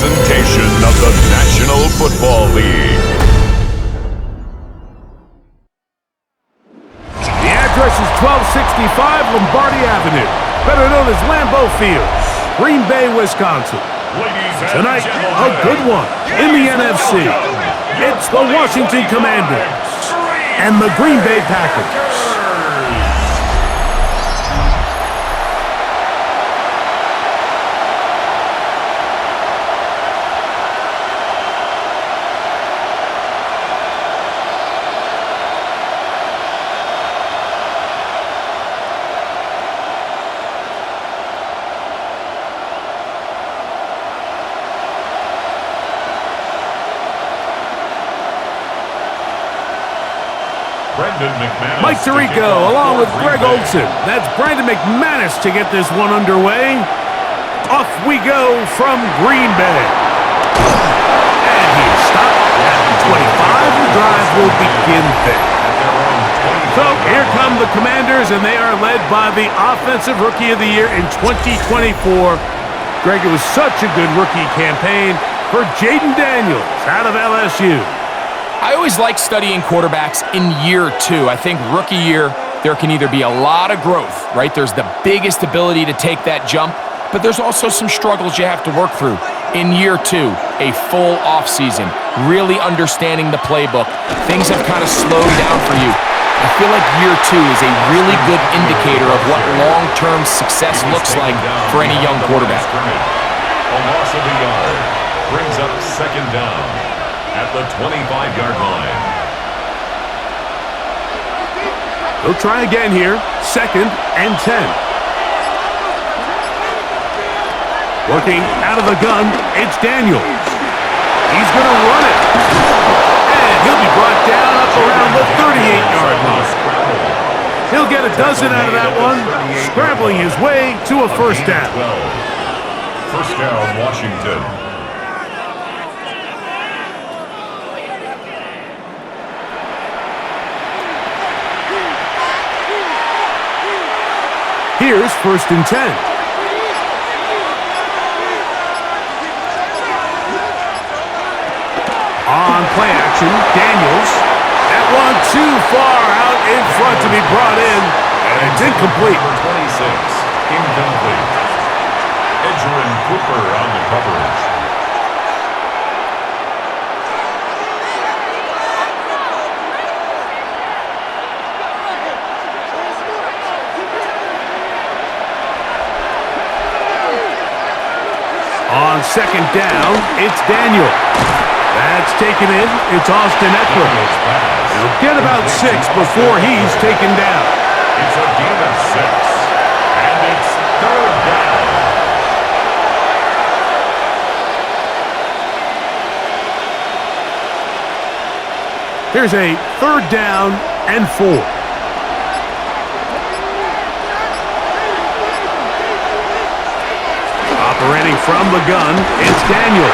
presentation of the National Football League. The address is 1265 Lombardi Avenue, better known as Lambeau Field, Green Bay, Wisconsin. Tonight, a good one in the NFC. It's the Washington Commanders and the Green Bay Packers. Mike Tirico along with Greg Olsen. That's Brandon McManus to get this one underway. Off we go from Green Bay. And he's stopped at the 25. The drive will begin there. So here come the Commanders, and they are led by the Offensive Rookie of the Year in 2024. Greg, it was such a good rookie campaign for Jaden Daniels out of LSU. I always like studying quarterbacks in year two. I think rookie year, there can either be a lot of growth, right? There's the biggest ability to take that jump, but there's also some struggles you have to work through. In year two, a full offseason, really understanding the playbook. Things have kind of slowed down for you. I feel like year two is a really good indicator of what long-term success looks like for any young quarterback. A loss of a yard brings up second down at the 25-yard line. He'll try again here. 2nd and 10. Working out of the gun, it's Daniels. He's going to run it. And he'll be brought down up around the 38-yard line. He'll get a dozen out of that one, scrambling his way to a first down. First down, Washington. Here's 1st and 10. On play action, Daniels. That one too far out in front to be brought in, and it's incomplete. 26, incomplete. Edgerrin Cooper on the coverage. On 2nd down, it's Daniel. That's taken in. It's Austin Eckler. He'll get about 6 before he's taken down. It's a gain of 6, and it's 3rd down. Here's a 3rd down and 4. Operating from the gun, it's Daniels.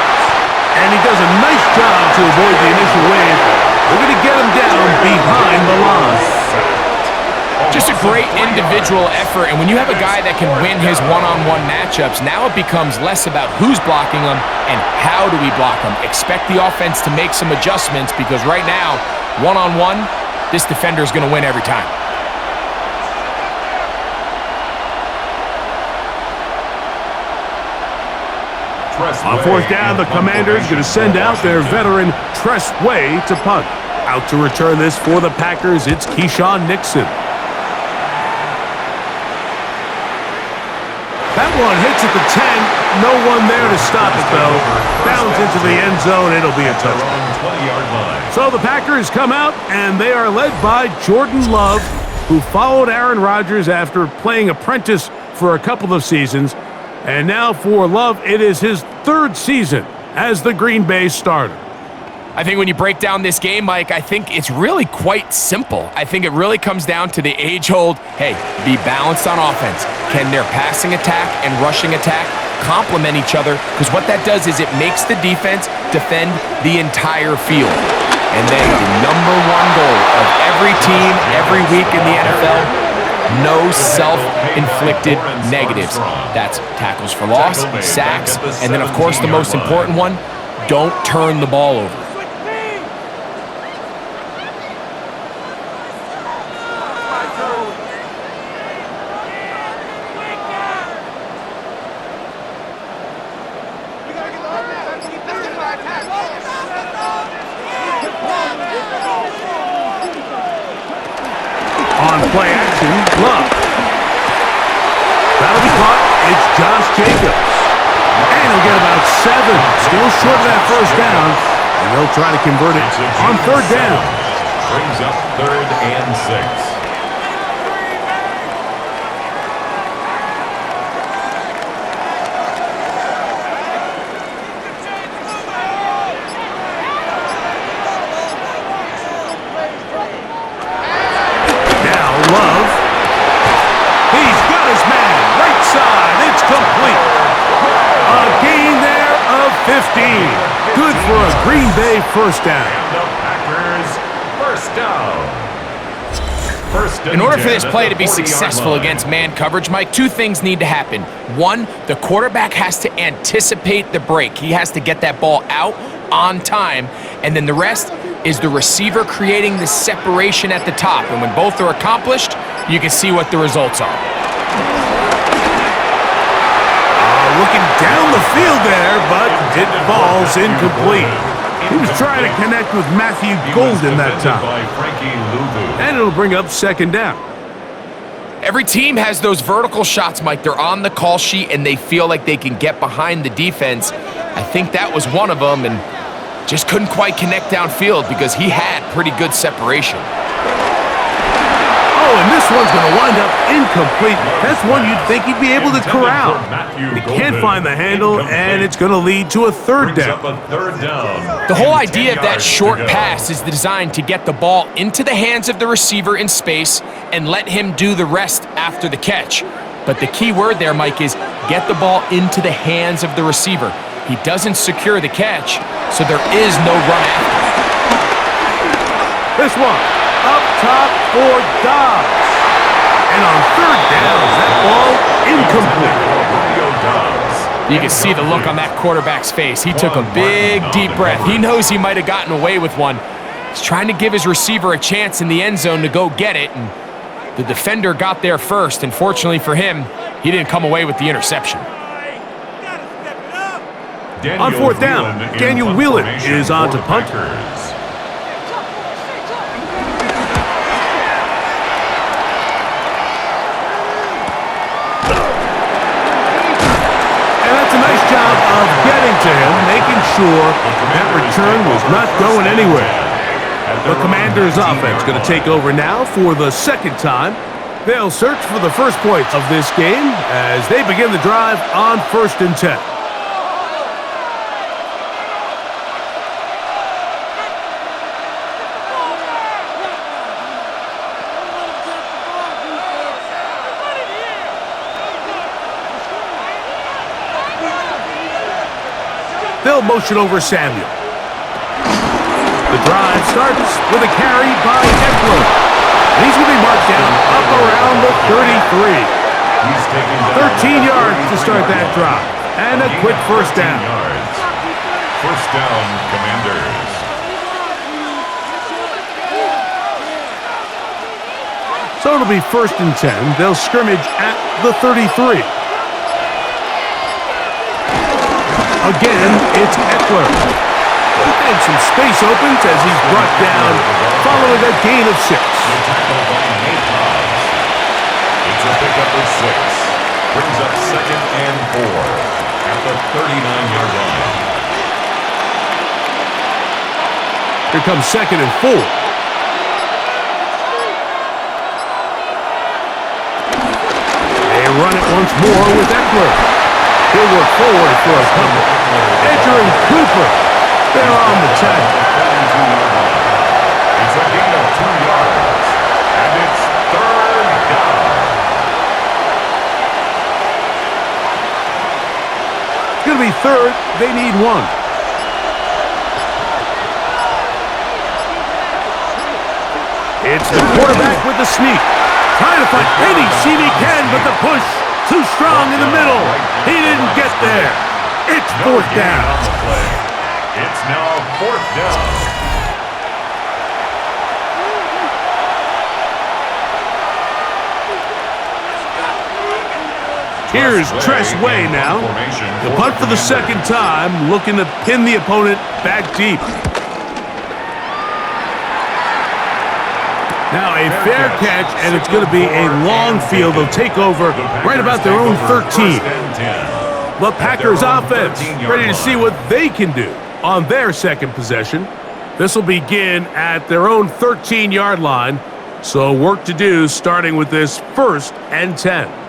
And he does a nice job to avoid the initial wave. They're going to get him down behind the line. Just a great individual effort, and when you have a guy that can win his one-on-one matchups, now it becomes less about who's blocking him and how do we block him. Expect the offense to make some adjustments because right now, one-on-one, this defender is going to win every time. On 4th down, the Commanders going to send out their veteran Tress Way to punt. Out to return this for the Packers, it's Keyshawn Nixon. That one hits at the 10. No one there to stop it, though. Bounds into the end zone. It'll be a touchdown. So the Packers come out, and they are led by Jordan Love, who followed Aaron Rodgers after playing apprentice for a couple of seasons. And now for Love, it is his 3rd season as the Green Bay starter. I think when you break down this game, Mike, I think it's really quite simple. I think it really comes down to the age-old, hey, be balanced on offense. Can their passing attack and rushing attack complement each other? Because what that does is it makes the defense defend the entire field. And then the #1 goal of every team, every week in the NFL, No self-inflicted negatives. That's tackles for loss, sacks, and then, of course, the most important one, don't turn the ball over. On play action, Love. That'll be caught. It's Josh Jacobs. And he'll get about 7. Still short of that first down. And they'll try to convert it on third down. Brings up 3rd and 6. Love. He's got his man. Right side. It's complete. A gain there of 15. Good for a Green Bay first down. And the Packers first down. In order for this play to be successful against man coverage, Mike, 2 things need to happen. 1, the quarterback has to anticipate the break. He has to get that ball out on time. And then the rest is the receiver creating the separation at the top. And when both are accomplished, you can see what the results are. Looking down the field there, but it falls incomplete. He was trying to connect with Matthew Golden that time. And it'll bring up second down. Every team has those vertical shots, Mike. They're on the call sheet, and they feel like they can get behind the defense. I think that was one of them, and just couldn't quite connect downfield because he had pretty good separation. Oh, and this one's going to wind up incomplete. That's one you'd think he'd be able to corral. He can't find the handle, and it's going to lead to a third down. The whole idea of that short pass is designed to get the ball into the hands of the receiver in space and let him do the rest after the catch. But the key word there, Mike, is get the ball into the hands of the receiver. He doesn't secure the catch, so there is no run after. This one, up top for Dobbs. And on third down, that ball incomplete. You can see the look on that quarterback's face. He took a big, deep breath. He knows he might have gotten away with one. He's trying to give his receiver a chance in the end zone to go get it, and the defender got there first, and fortunately for him, he didn't come away with the interception. On fourth down, Daniel Whelan is on to punt. And that's a nice job of getting to him, making sure that return was not going anywhere. The Commanders' offense going to take over now for the second time. They'll search for the first points of this game as they begin the drive on 1st and 10. They'll motion over Samuel. The drive starts with a carry by Eckler. He's going to be marked down up around the 33. 13 yards to start that drive. And a quick first down. First down, Commanders. So it'll be 1st and 10. They'll scrimmage at the 33. Again, it's Eckler. And some space opens as he's brought down following a gain of 6. It's a pickup of 6. Brings up 2nd and 4 at the 39-yard line. Here comes 2nd and 4. They run it once more with Eckler. He'll work forward for a couple. Edger and Cooper, they're on the tackle. It's a gain of 2 yards, and it's 3rd down. It's going to be 3rd. They need 1. It's the quarterback with the sneak. Trying to find any seam he can, but the push too strong in the middle. He didn't get there. It's fourth down. On the play. It's now fourth down. Here's Tress Way now. The punt for the second time, looking to pin the opponent back deep. Now a fair catch, and it's going to be a long field. They'll take over right about their own 13. The Packers offense ready to see what they can do on their second possession. This will begin at their own 13-yard line. So work to do starting with this 1st and 10.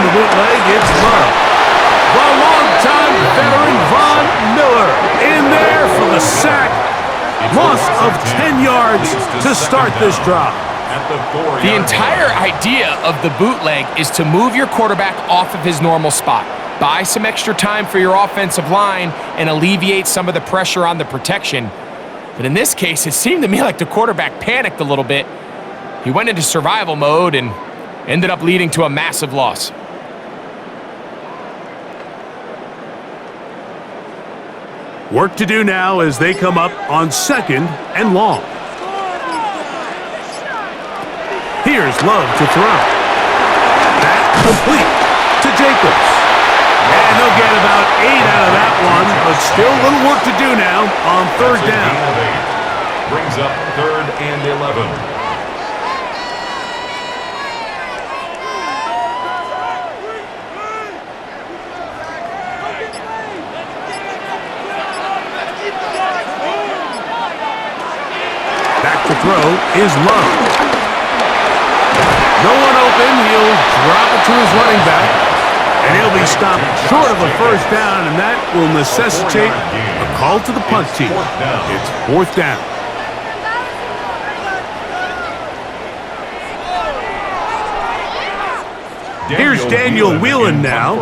Bootleg, it's Love. The longtime veteran Von Miller in there for the sack. Loss of 10 yards to start this drive. The entire idea of the bootleg is to move your quarterback off of his normal spot, buy some extra time for your offensive line, and alleviate some of the pressure on the protection. But in this case, it seemed to me like the quarterback panicked a little bit. He went into survival mode and ended up leading to a massive loss. Work to do now as they come up on 2nd and long. Here's Love to throw. That complete to Jacobs. And they'll get about 8 out of that one, but still a little work to do now on 3rd down. Brings up 3rd and 11. To throw is Love. No one open. He'll drop it to his running back. And he'll be stopped short of a 1st down, and that will necessitate a call to the punt team. It's 4th down. Here's Daniel Whelan now,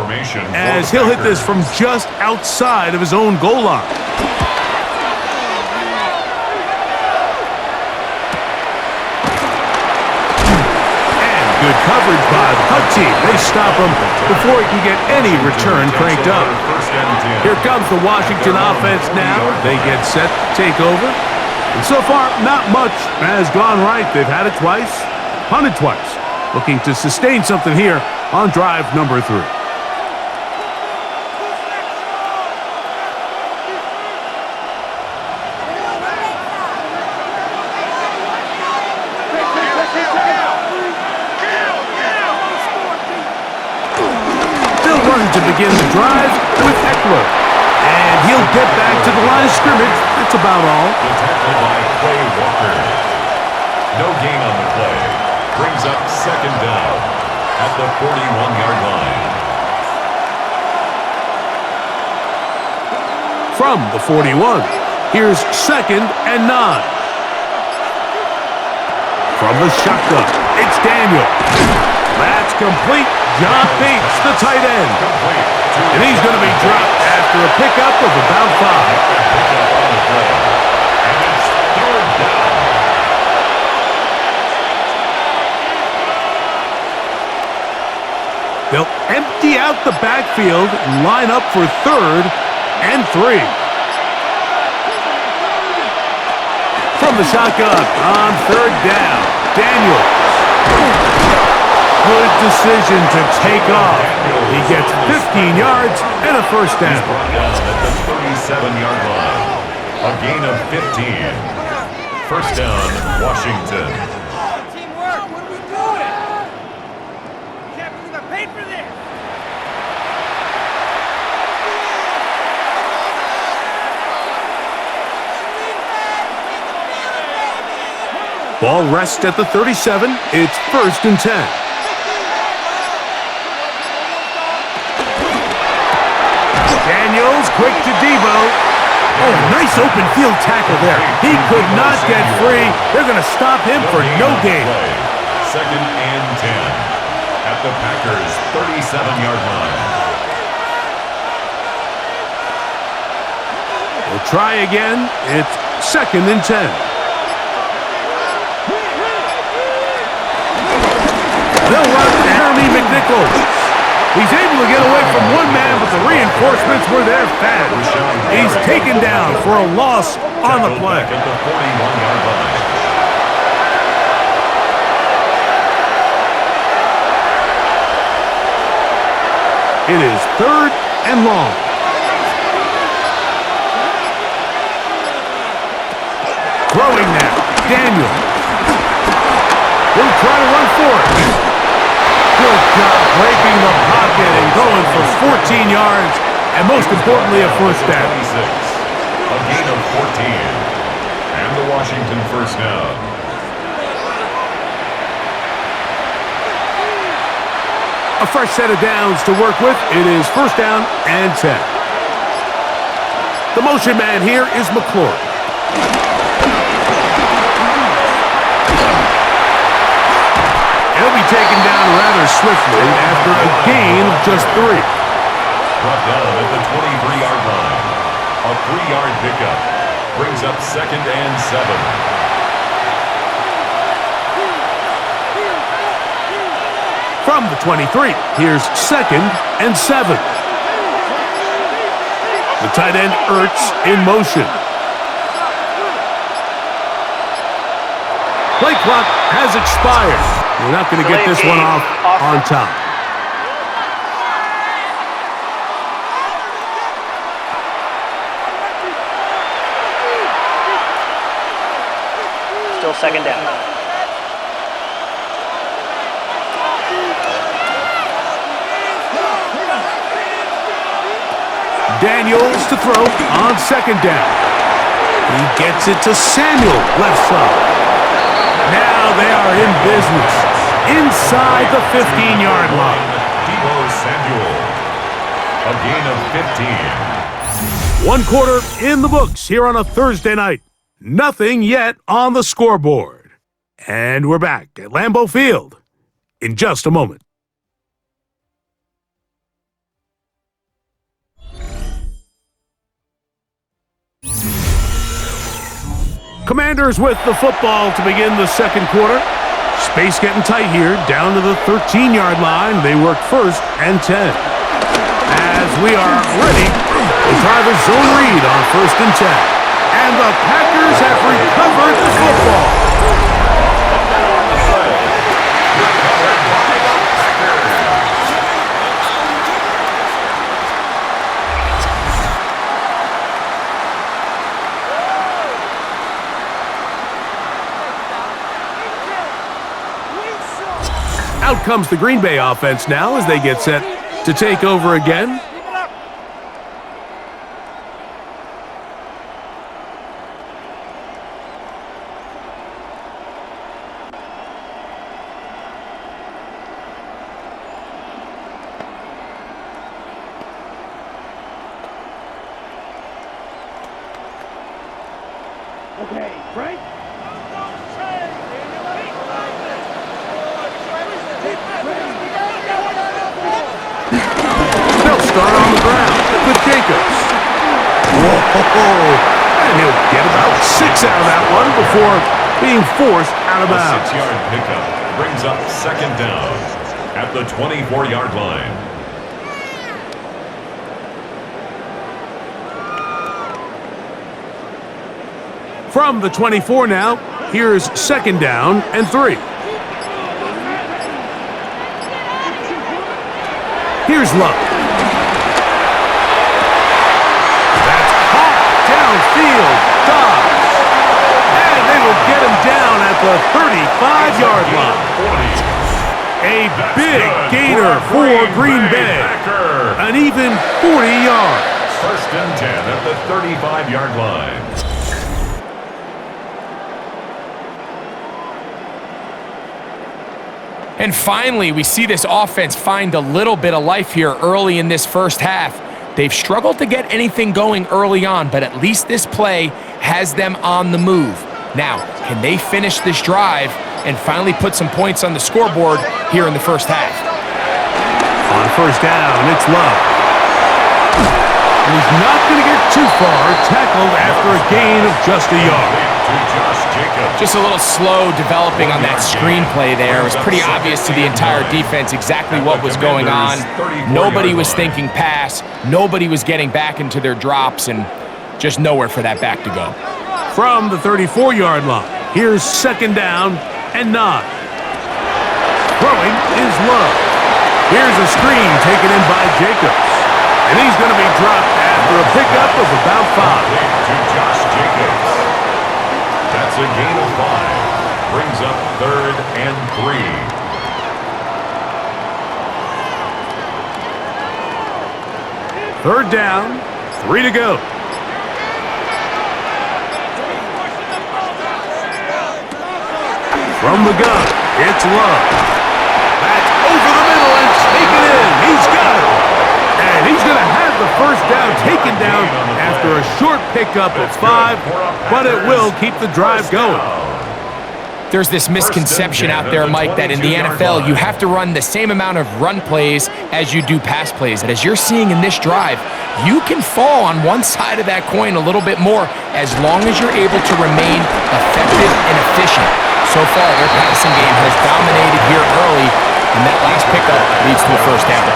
as he'll hit this from just outside of his own goal line. Good coverage by the punt team. They stop him before he can get any return cranked up. Here comes the Washington offense now. They get set to take over. And so far, not much has gone right. They've had it twice, punted twice. Looking to sustain something here on drive number 3. To begin the drive with Eckler. And he'll get back to the line of scrimmage. That's about all. The tackle by Quay Walker. No gain on the play. Brings up 2nd down at the 41-yard line. From the 41, here's 2nd and 9. From the shotgun, it's Daniel. That's complete. John Bates, the tight end. And he's going to be dropped after a pickup of about 5. And it's 3rd down. They'll empty out the backfield and line up for 3rd and 3. From the shotgun on 3rd down, Daniels. Good decision to take off. He gets 15 yards and a 1st down. Brought down at the 37-yard line. A gain of 15. 1st down, Washington. Teamwork. What are we doing? Can't believe I paid for this. Ball rests at the 37. It's 1st and 10. Daniels, quick to Debo. Oh, nice open field tackle there. He could not get free. They're going to stop him for no gain. second and 10 at the Packers' 37-yard line. We'll try again. It's second and 10. They'll run Jeremy McNichols. He's able to get away from one man, but the reinforcements were there fast. He's taken down for a loss on the play. At the 41-yard line. It is third and long. Throwing now, Daniel. He'll try to run for it. Good job breaking the pocket and going for 14 yards, and most importantly, a first down. 26, a gain of 14, and the Washington first down. A fresh set of downs to work with. It is first down and 10. The motion man here is McClure. He'll be taken down rather swiftly after a gain of just 3. Brought down at the 23-yard line. A 3-yard pickup brings up second and 7. From the 23, here's second and 7. The tight end Ertz in motion. Play clock has expired. We're not going to get this one off on time. Still second down. Daniels to throw on second down. He gets it to Samuel, left side. Now they are in business inside the 15-yard line. Deebo Samuel, a gain of 15. One quarter in the books here on a Thursday night. Nothing yet on the scoreboard. And we're back at Lambeau Field in just a moment. Commanders with the football to begin the second quarter. Space getting tight here, down to the 13-yard line. They work first and 10. As we are ready to try the zone read on first and 10. And the Packers have recovered the football. Out comes the Green Bay offense now as they get set to take over again. Okay, Frank. They'll start on the ground with Jacobs. Whoa! And he'll get about 6 out of that one before being forced out of bounds. A 6-yard pickup brings up second down at the 24-yard line. From the 24 now, here's second down and 3. Here's Love. That's hot downfield. Dobbs. And they will get him down at the 35-yard line. A big gainer for Green Bay. An even 40 yards. First and 10 at the 35-yard line. And finally, we see this offense find a little bit of life here early in this first half. They've struggled to get anything going early on, but at least this play has them on the move. Now, can they finish this drive and finally put some points on the scoreboard here in the first half. On first down, it's Love. And he's not going to get too far, tackled after a gain of just a yard. Just a little slow developing on that screenplay there. It was pretty obvious to the entire defense exactly what was going on. Nobody was thinking pass. Nobody was getting back into their drops, and just nowhere for that back to go. From the 34-yard line, here's second down and 9. Throwing is Love. Here's a screen taken in by Jacobs. And he's going to be dropped after a pickup of about 5. To Josh Jacobs. That's a gain of 5. Brings up 3rd and 3. Third down, 3 to go. From the gun, it's Love. That's over the middle and taken in. He's got it. And he's going to have the first down taken down after a short pickup of 5, but it will keep the drive going. There's this misconception out there, Mike, that in the NFL you have to run the same amount of run plays as you do pass plays. And as you're seeing in this drive, you can fall on one side of that coin a little bit more as long as you're able to remain effective and efficient. So far, their passing game has dominated here early, and that last pickup leads to a first down.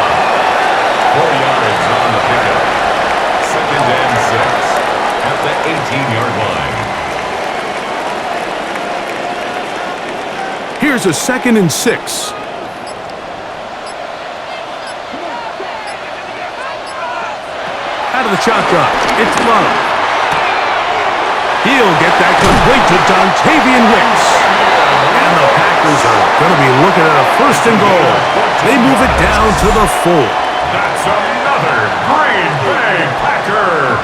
4 yards on the pickup. 2nd and 6 at the 18-yard line. Here's a 2nd and 6. Out of the shotgun, it's Love. He'll get that complete to Dontavian Wicks. And the Packers are going to be looking at a 1st and goal. They move it down to the 4. That's another Green Bay Packer.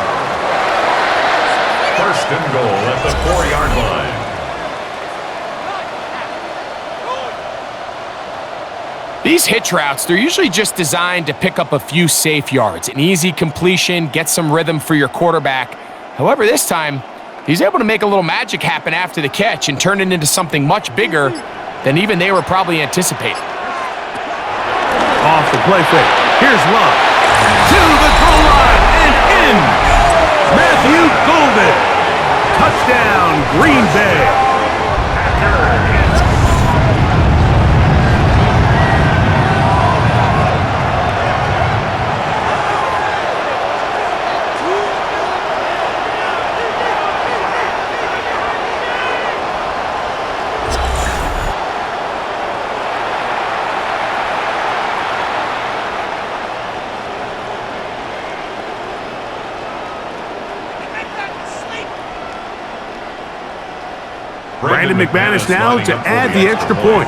1st and goal at the 4-yard line. These hitch routes, they're usually just designed to pick up a few safe yards. An easy completion, get some rhythm for your quarterback. However, this time, he's able to make a little magic happen after the catch and turn it into something much bigger than even they were probably anticipating. Off the play fake. Here's Love. To the goal line and in. Matthew Golden. Touchdown, Green Bay. Brandon McManus now to add the extra point.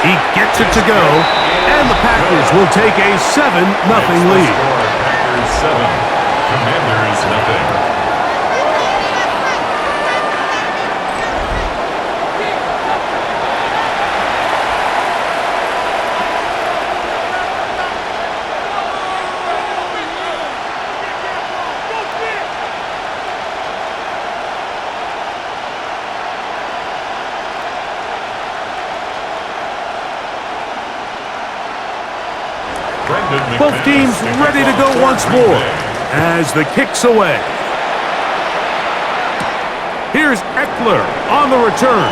He gets it to go, and the Packers will take a 7-0 lead. Packers 7, Commanders nothing. Both teams ready to go once more as the kick's away. Here's Eckler on the return.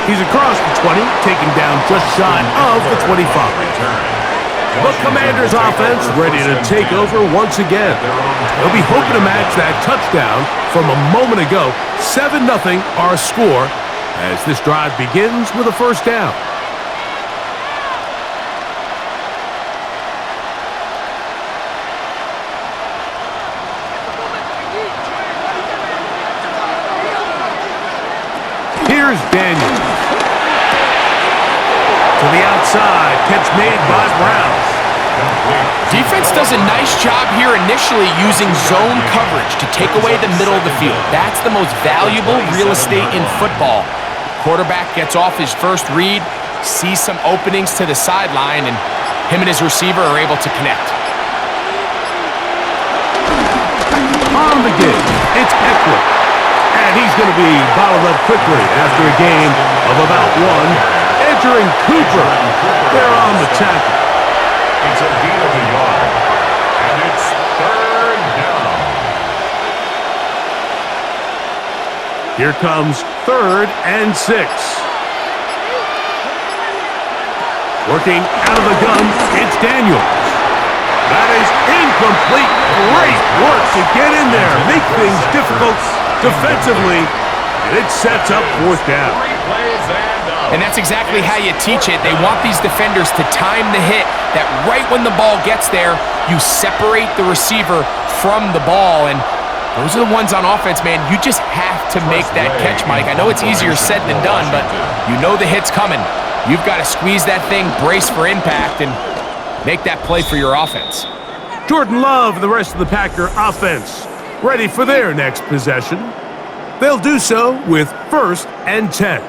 He's across the 20, taken down just shy of the 25. The Commanders' offense ready to take over once again. They'll be hoping to match that touchdown from a moment ago. 7-0 our score as this drive begins with a first down. Here's Daniels. To the outside, catch made by Brown. Defense does a nice job here initially using zone coverage to take away the middle of the field. That's the most valuable real estate in football. Quarterback gets off his first read, sees some openings to the sideline, and him and his receiver are able to connect. On the give, it's Eckler. And he's going to be bottled up quickly after a gain of about one. Entering Cooper. They're on the tackle. It's a gain of a yard. And it's third down. Here comes 3rd and 6. Working out of the gun, it's Daniels. That is incomplete. Great work to get in there, make things difficult defensively, and it sets up 4th down. And that's exactly how you teach it. They want these defenders to time the hit, that right when the ball gets there, you separate the receiver from the ball. And those are the ones on offense, man. You just have to make that catch, Mike. I know it's easier said than done, but you know the hit's coming. You've got to squeeze that thing, brace for impact, and make that play for your offense. Jordan Love and the rest of the Packer offense ready for their next possession. They'll do so with 1st and 10.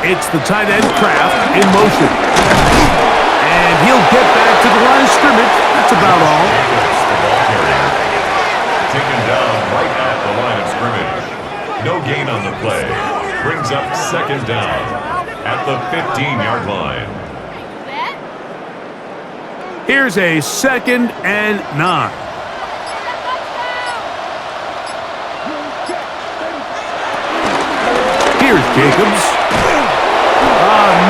It's the tight end Kraft in motion. And he'll get back to the line of scrimmage. That's about all. The ball carrier. Taken down right at the line of scrimmage. No gain on the play. Brings up 2nd down at the 15-yard line. Here's a 2nd and 9. Here's Jacobs.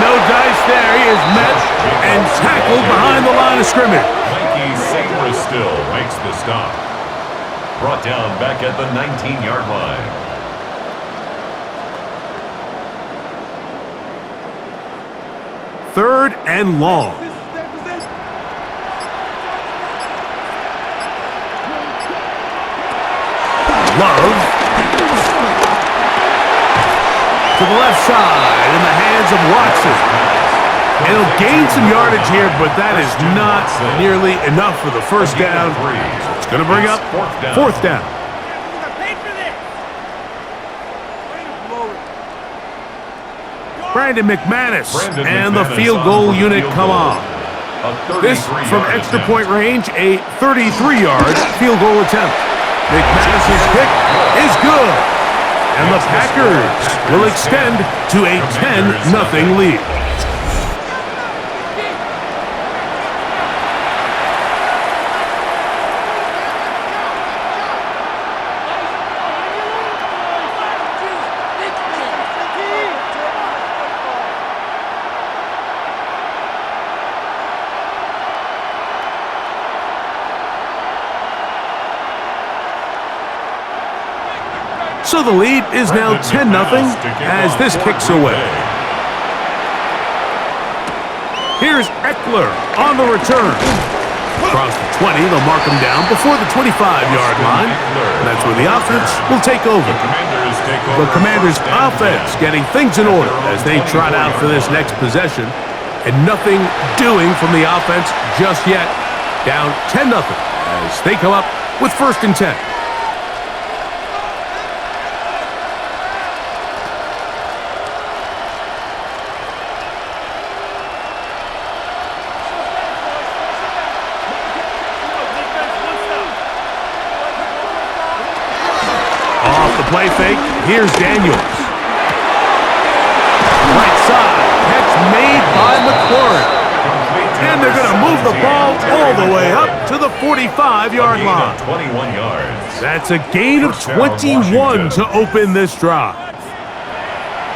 No dice there. He is met and tackled behind the line of scrimmage. Mikey Sabristill makes the stop. Brought down back at the 19-yard line. Third and long. Love. To the left side in the hands of Watson. And he'll gain some yardage here, but that is not nearly enough for the 1st down. It's going to bring up 4th down. Brandon McManus and the field goal unit come on. This from extra point range, a 33-yard field goal attempt. McManus's kick is good. And the Packers will extend to a 10-0 lead. So the lead is now 10-0 as this kicks away. Here's Eckler on the return. Across the 20, they'll mark him down before the 25-yard line. And that's where the offense will take over. The Commanders' offense getting things in order as they trot out for this next possession. And nothing doing from the offense just yet. Down 10-0 as they come up with 1st and 10. Play fake. Here's Daniels. Right side. Catch made by McLaurin. And they're going to move the ball all the way up to the 45-yard line. 21 yards. That's a gain of 21 to open this drive.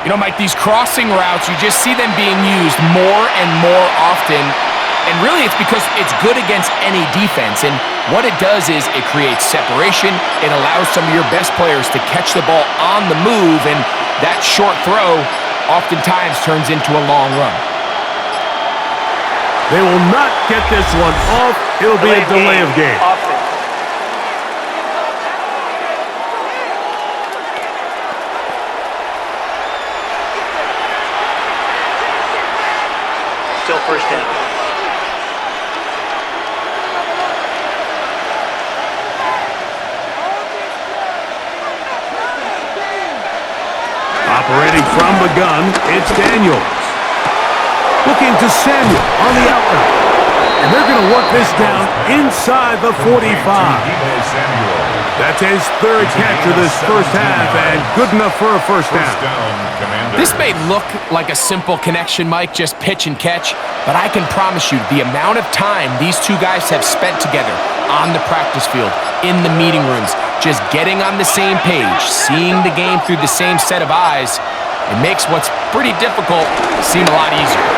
You know, Mike, these crossing routes, you just see them being used more and more often. And really, it's because it's good against any defense. And what it does is it creates separation. It allows some of your best players to catch the ball on the move. And that short throw oftentimes turns into a long run. They will not get this one off. It'll be a delay of game. Still still first down. Operating from the gun, it's Daniels. Looking to Samuel on the outlet. And they're going to work this down inside the 45. That's his third catch of this first half, and good enough for a first down. This may look like a simple connection, Mike, just pitch and catch, but I can promise you the amount of time these two guys have spent together on the practice field, in the meeting rooms, just getting on the same page, seeing the game through the same set of eyes, it makes what's pretty difficult seem a lot easier.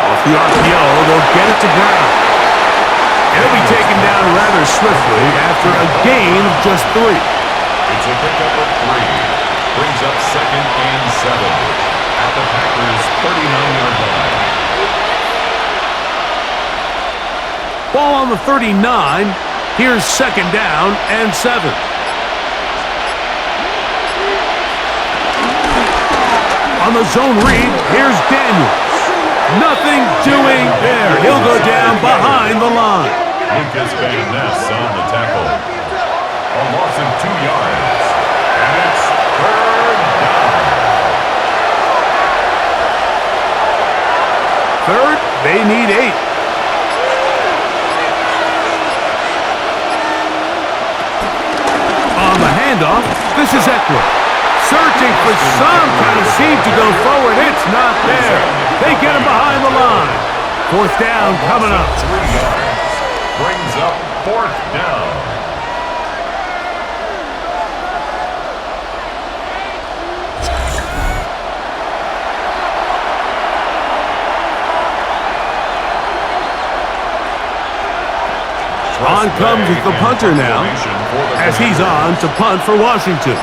Off the RPO, they'll get it to Brown. He'll be taken down rather swiftly after a gain of just 3. It's a pickup of 3. Brings up 2nd and 7 at the Packers' 39-yard line. Ball on the 39. Here's 2nd down and 7. On the zone read, here's Daniels. Nothing doing there. He'll go down behind the line. Lucas Van Ness on the tackle. A loss of 2 yards. And it's 3rd down. Third, they need 8. On the handoff, this is Eckler. Searching for some kind of seam to go forward. It's not there. They get him behind the line. 4th down coming up. 3 yards. Brings up 4th down. On comes the punter now, as he's on to punt for Washington.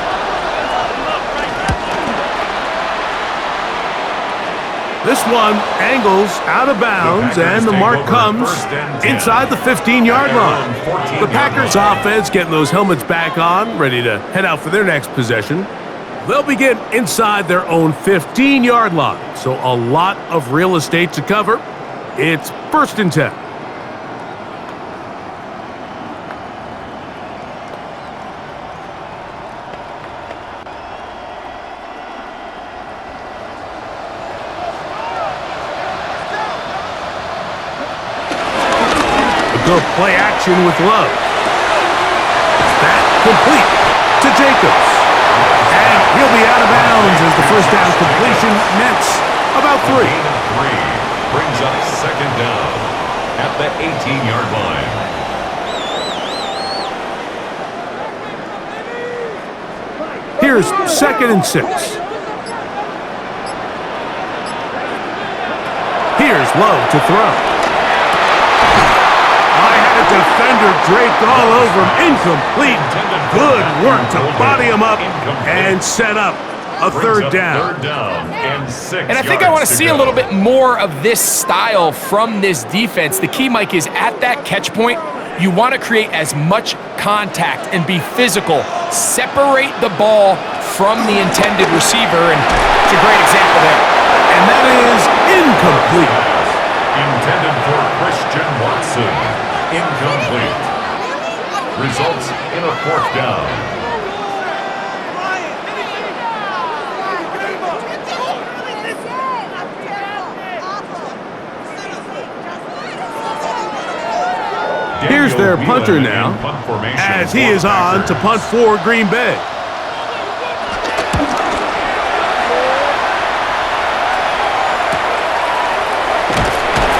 This one angles out of bounds, and the mark comes inside the 15-yard line. The Packers offense getting those helmets back on, ready to head out for their next possession. They'll begin inside their own 15-yard line, so a lot of real estate to cover. It's 1st and 10. Good play action with Love. That complete to Jacobs. And he'll be out of bounds as the first down completion nets about 3. Gain of 3 brings up 2nd down at the 18-yard line. Here's 2nd and 6. Here's Love to throw. Defender draped all over him. Incomplete. Good work to body him up and set up a 3rd down. 3rd down and 6. And I think I want to see a little bit more of this style from this defense. The key, Mike, is at that catch point, you want to create as much contact and be physical. Separate the ball from the intended receiver, and it's a great example there. And that is incomplete. Intended for Christian Watson. Incomplete. Results in a 4th down. Here's their punter now, as he is on to punt for Green Bay.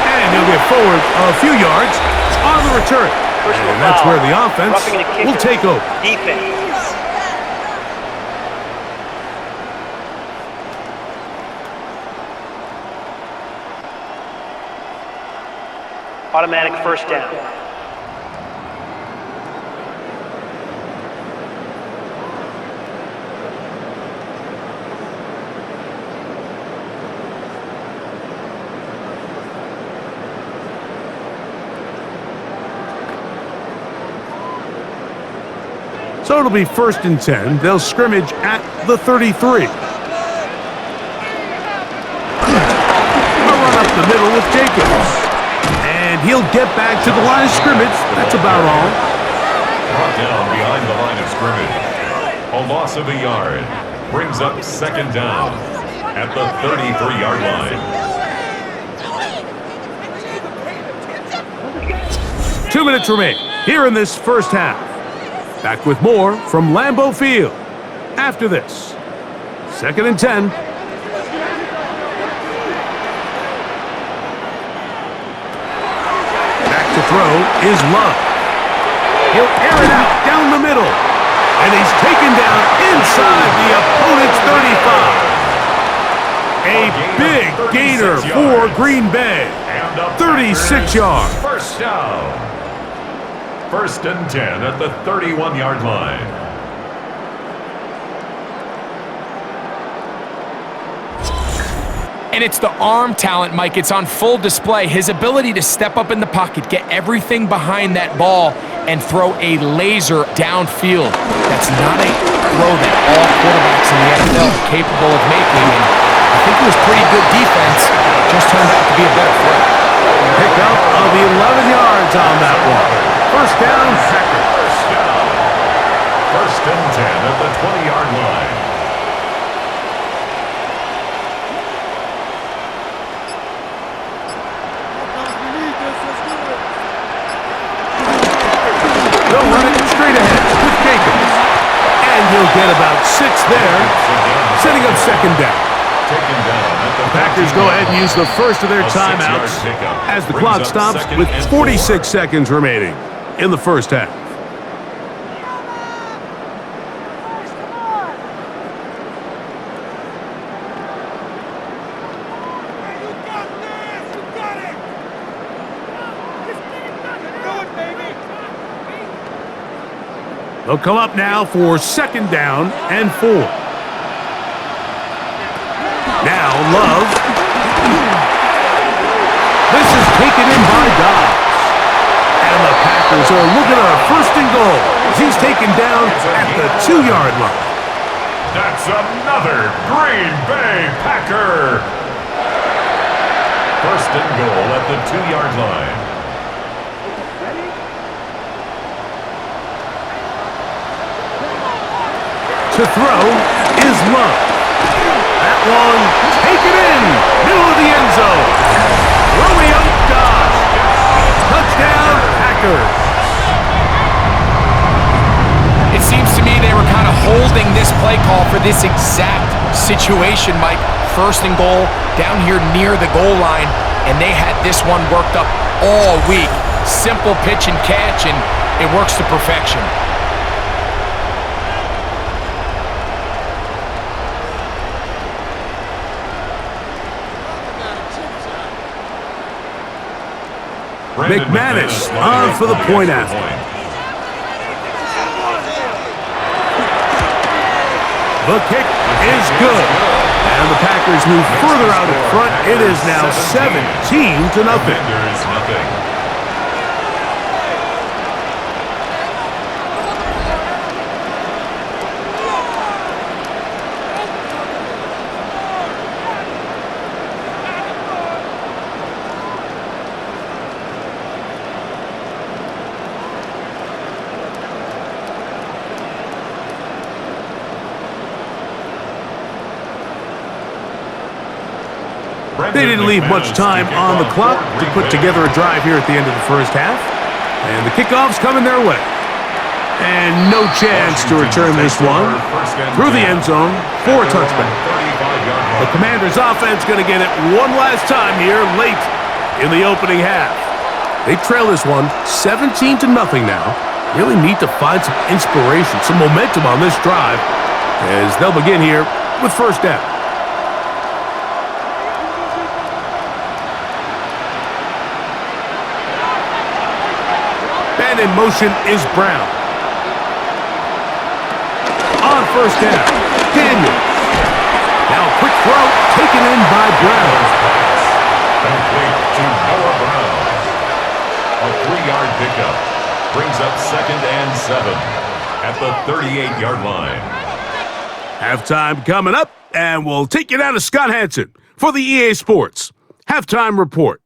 And he'll get forward a few yards on the return. And that's where the offense will take over. Defense. Automatic first down. So it'll be 1st and 10. They'll scrimmage at the 33. A run up the the middle with Jacobs. And he'll get back to the line of scrimmage. That's about all. Brought down behind the line of scrimmage. A loss of a yard. Brings up second down at the 33-yard line. 2 minutes remain here in this first half. Back with more from Lambeau Field after this. 2nd and 10. Back to throw is Love. He'll air it out down the middle. And he's taken down inside the opponent's 35. A big gainer for Green Bay. 36 yards. First down. 1st and 10 at the 31-yard line. And it's the arm talent, Mike. It's on full display. His ability to step up in the pocket, get everything behind that ball, and throw a laser downfield. That's not a throw that all quarterbacks in the NFL are capable of making. And I think it was pretty good defense. Just turned out to be a better throw. Pick up of 11 yards on that one. First down, Packers. First down. 1st and 10 at the 20-yard line. They'll run it straight ahead with Jacobs. And he'll get about 6 there, setting up second down. Taken down at the Packers go ahead and use the first of their timeouts as the clock stops with 46 seconds remaining in the first half. They'll come up now for 2nd down and 4. Now Love. This is taken in by Dobbs. And the Packers are looking at a 1st and goal. He's taken down at the 2-yard line. That's another Green Bay Packer. 1st and goal at the 2-yard line. To throw is Love. That one taken in, middle of the end zone. Throwing up Dobbs. Touchdown, Packers. It seems to me they were kind of holding this play call for this exact situation, Mike. 1st and goal, down here near the goal line, and they had this one worked up all week. Simple pitch and catch, and it works to perfection. McManus on for the point after. The kick is good. And the Packers move further out in front. It is now 17-0. Defenders, nothing. They didn't leave much time on the clock to put together a drive here at the end of the first half. And the kickoff's coming their way. And no chance to return this one through the end zone for a touchback. The Commanders' offense going to get it one last time here late in the opening half. They trail this one 17-0 now. Really need to find some inspiration, some momentum on this drive as they'll begin here with first down. And in motion is Brown. On first down, Daniels. Now a quick throw taken in by Brown. Complete to Noah Brown. A 3-yard pickup brings up 2nd and 7 at the 38-yard line. Halftime coming up, and we'll take you down to Scott Hansen for the EA Sports Halftime report.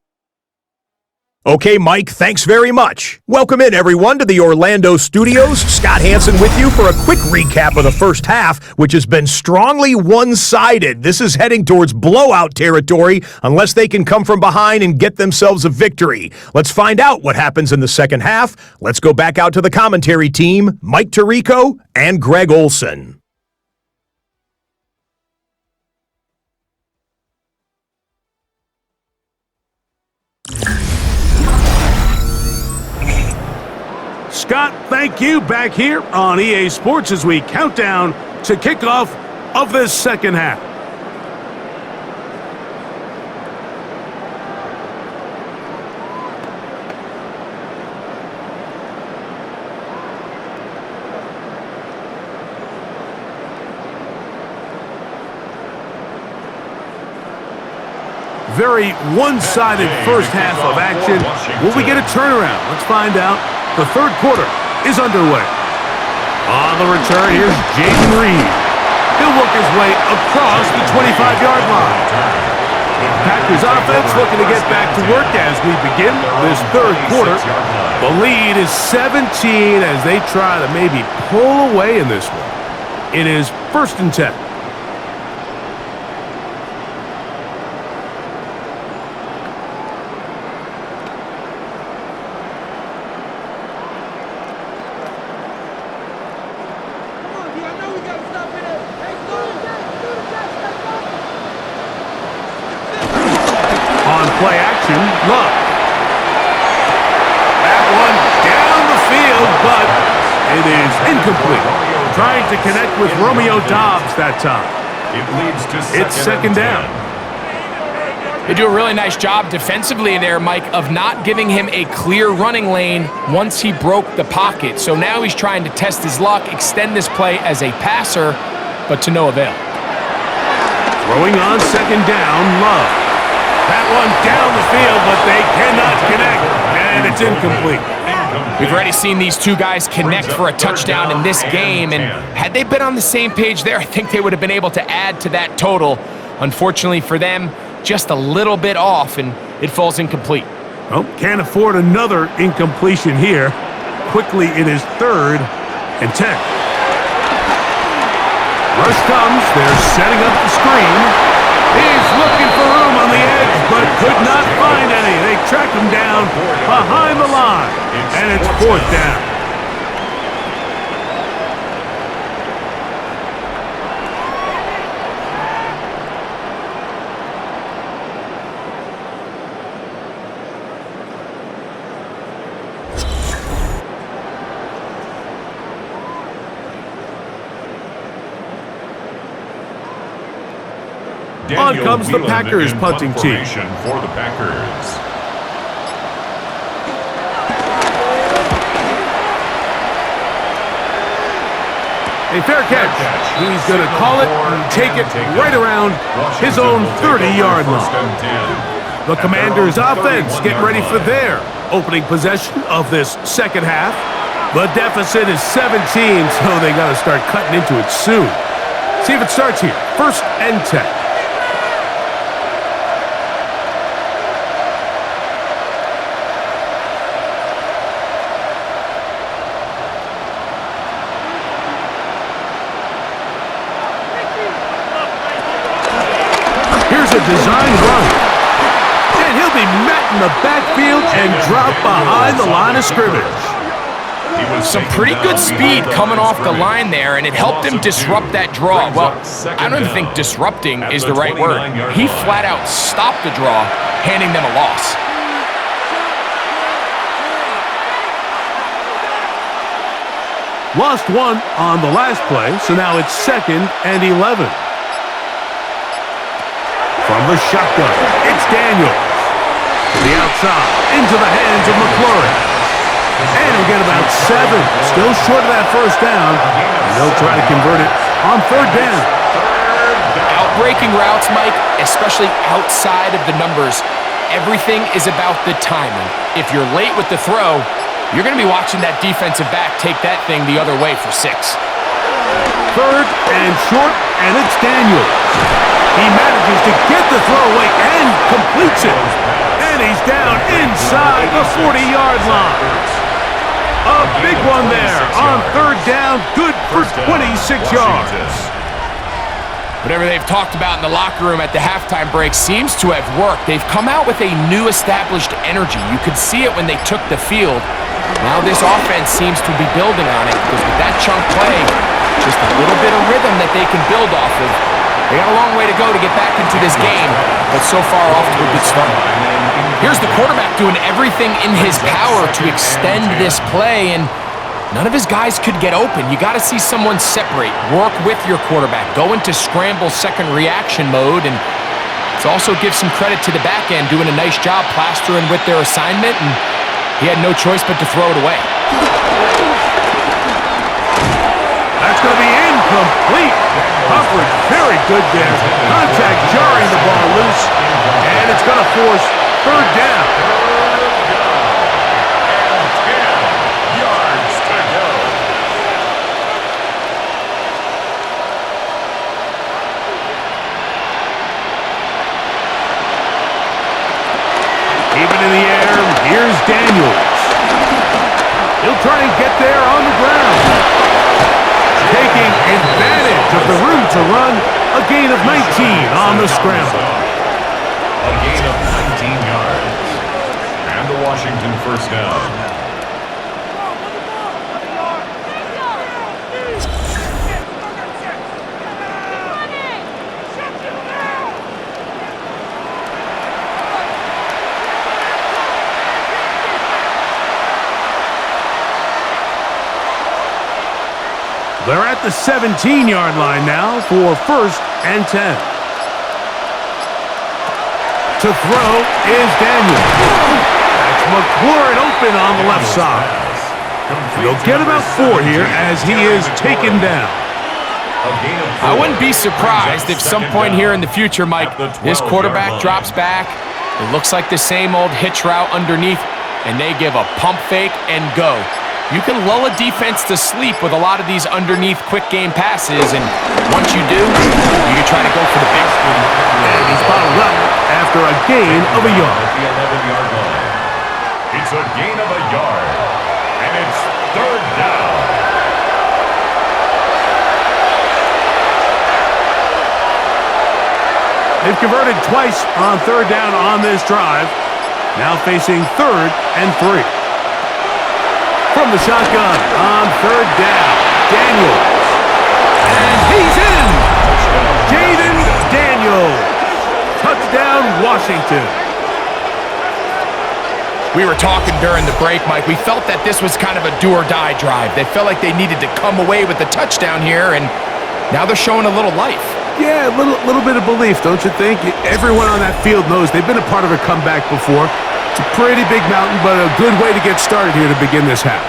Okay, Mike, thanks very much. Welcome in, everyone, to the Orlando studios. Scott Hansen with you for a quick recap of the first half, which has been strongly one-sided. This is heading towards blowout territory unless they can come from behind and get themselves a victory. Let's find out what happens in the second half. Let's go back out to the commentary team, Mike Tirico and Greg Olson. Scott, thank you. Back here on EA Sports as we count down to kickoff of this second half. Very one-sided first half of action. Will we get a turnaround? Let's find out. The third quarter is underway. On the return, here's Jaden Reed. He'll work his way across the 25-yard line. Packers offense looking to get back to work as we begin this third quarter. The lead is 17 as they try to maybe pull away in this one. It is 1st and 10. Play action, Love. That one down the field, but it is incomplete. Trying to connect with Romeo Doubs that time. It leads to It's second down. They do a really nice job defensively there, Mike, of not giving him a clear running lane once he broke the pocket. So now he's trying to test his luck, extend this play as a passer, but to no avail. Throwing on second down, Love. That one down the field, but they cannot connect, and it's incomplete. We've already seen these two guys connect for a touchdown in this game, and had they been on the same page there, I think they would have been able to add to that total. Unfortunately for them, just a little bit off, and it falls incomplete. Well, can't afford another incompletion here. Quickly, it is 3rd and 10. Rush comes. They're setting up the screen. He's looking for room on the edge, but could not find any. They track him down behind the line, and it's 4th down. On comes the Packers punting team. For the Packers. A fair catch. He's going to call it and take it right around his own 30-yard line. The Commanders' offense getting ready for their opening possession of this second half. The deficit is 17, so they got to start cutting into it soon. See if it starts here. 1st and 10. A design run. And he'll be met in the backfield and dropped behind the line of scrimmage. Some pretty good speed coming off the line there, and it helped him disrupt that draw. Well, I don't even think disrupting is the right word. He flat out stopped the draw, handing them a loss. Lost one on the last play, so now it's 2nd and 11. From the shotgun, it's Daniels. To the outside, into the hands of McClurry. And he'll get about 7. Still short of that first down. And they'll try to convert it on 3rd down. Outbreaking routes, Mike, especially outside of the numbers, everything is about the timing. If you're late with the throw, you're going to be watching that defensive back take that thing the other way for 6. 3rd and short, and it's Daniels. He manages to get the throw away and completes it. And he's down inside the 40-yard line. A big one there on third down, good for 26 yards. Whatever they've talked about in the locker room at the halftime break seems to have worked. They've come out with a new established energy. You could see it when they took the field. Now this offense seems to be building on it because with that chunk play, just a little bit of rhythm that they can build off of. They got a long way to go to get back into this game, but so far off to a good start. Here's the quarterback doing everything in his power to extend this play, and none of his guys could get open. You got to see someone separate, work with your quarterback, go into scramble second reaction mode, and let's also give some credit to the back end doing a nice job plastering with their assignment, and he had no choice but to throw it away. That's going to be incomplete. Coverage very good there. Contact jarring the ball loose, and it's going to force third down. Even in the air, here's Daniels. He'll try and get there on the ground. Taking advantage of the room to run, a gain of 19 on the scramble. A gain of 19 yards. And the Washington first down. They're at the 17-yard line now for first and 10. To throw is Daniel. That's McLaurin open on the left side. They'll get about 4 here as he is taken down. I wouldn't be surprised if some point here in the future, Mike, this quarterback drops back. It looks like the same old hitch route underneath, and they give a pump fake and go. You can lull a defense to sleep with a lot of these underneath quick game passes, and once you do, you can try to go for the big one. And he's bottled up after a gain of a yard. At the 11-yard line. It's a gain of a yard, and it's third down. They've converted twice on third down on this drive. Now facing third and 3. From the shotgun on third down, Daniels. And he's in! Jaden Daniels. Touchdown, Washington. We were talking during the break, Mike. We felt that this was kind of a do-or-die drive. They felt like they needed to come away with the touchdown here, and now they're showing a little life. Yeah, a little bit of belief, don't you think? Everyone on that field knows they've been a part of a comeback before. It's a pretty big mountain, but a good way to get started here to begin this half.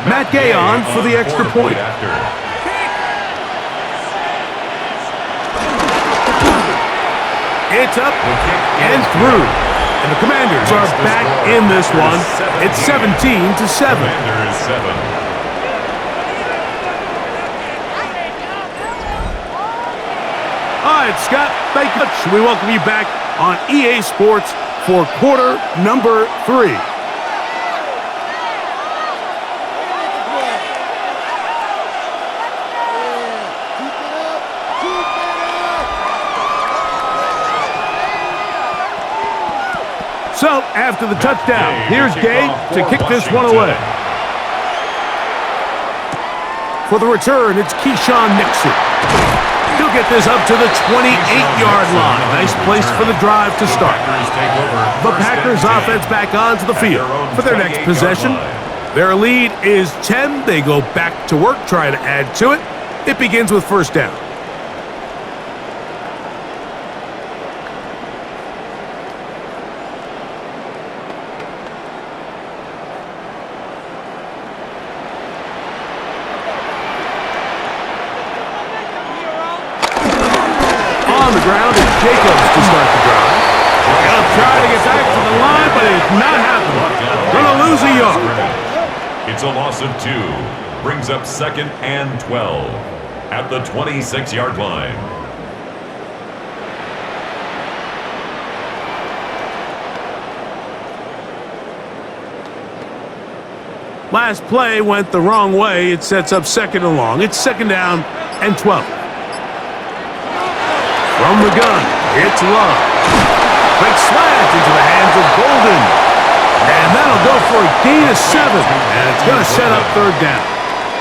Matt Gay on for the extra point. It's up and through. And the Commanders are back in this one. It's 17-7. All right, Scott, thank you. We welcome you back on EA Sports for quarter number 3. So, after the touchdown, here's Gay to kick this one away. For the return, it's Keyshawn Nixon. He'll get this up to the 28-yard line. Nice place for the drive to start. The Packers offense back onto the field for their next possession. Their lead is 10. They go back to work, try to add to it. It begins with first down. On the ground is Jacobs to start the drive. He'll try to get back to the line, but it's not happening. Gonna lose a yard. It's a loss of 2. brings up 2nd and 12 at the 26-yard line. Last play went the wrong way. It sets up 2nd and long. It's 2nd down and 12. From the gun, it's Love. Quick slant into the hands of Golden. And that'll go for a gain of 7. And it's going to set up 3rd down.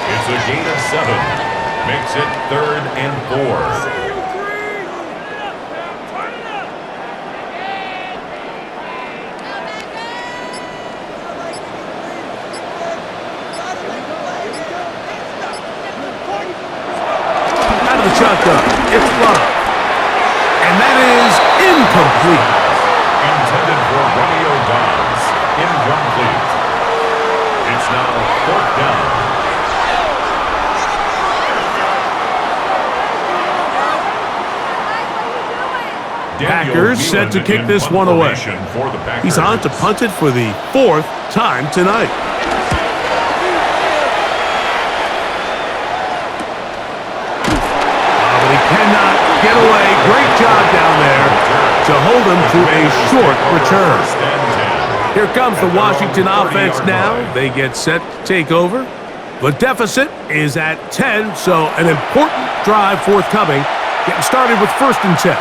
It's a gain of 7. Makes it 3rd and 4. Shotgun. It's Love. And that is incomplete. Intended for Romeo Dobbs. Incomplete. It's now 4th down. Packers set to kick this one away. He's on to punt it for the 4th time tonight. Cannot get away. Great job down there to hold him to a short return. Here comes the Washington offense now. They get set to take over. The deficit is at 10, so an important drive forthcoming. Getting started with 1st and 10.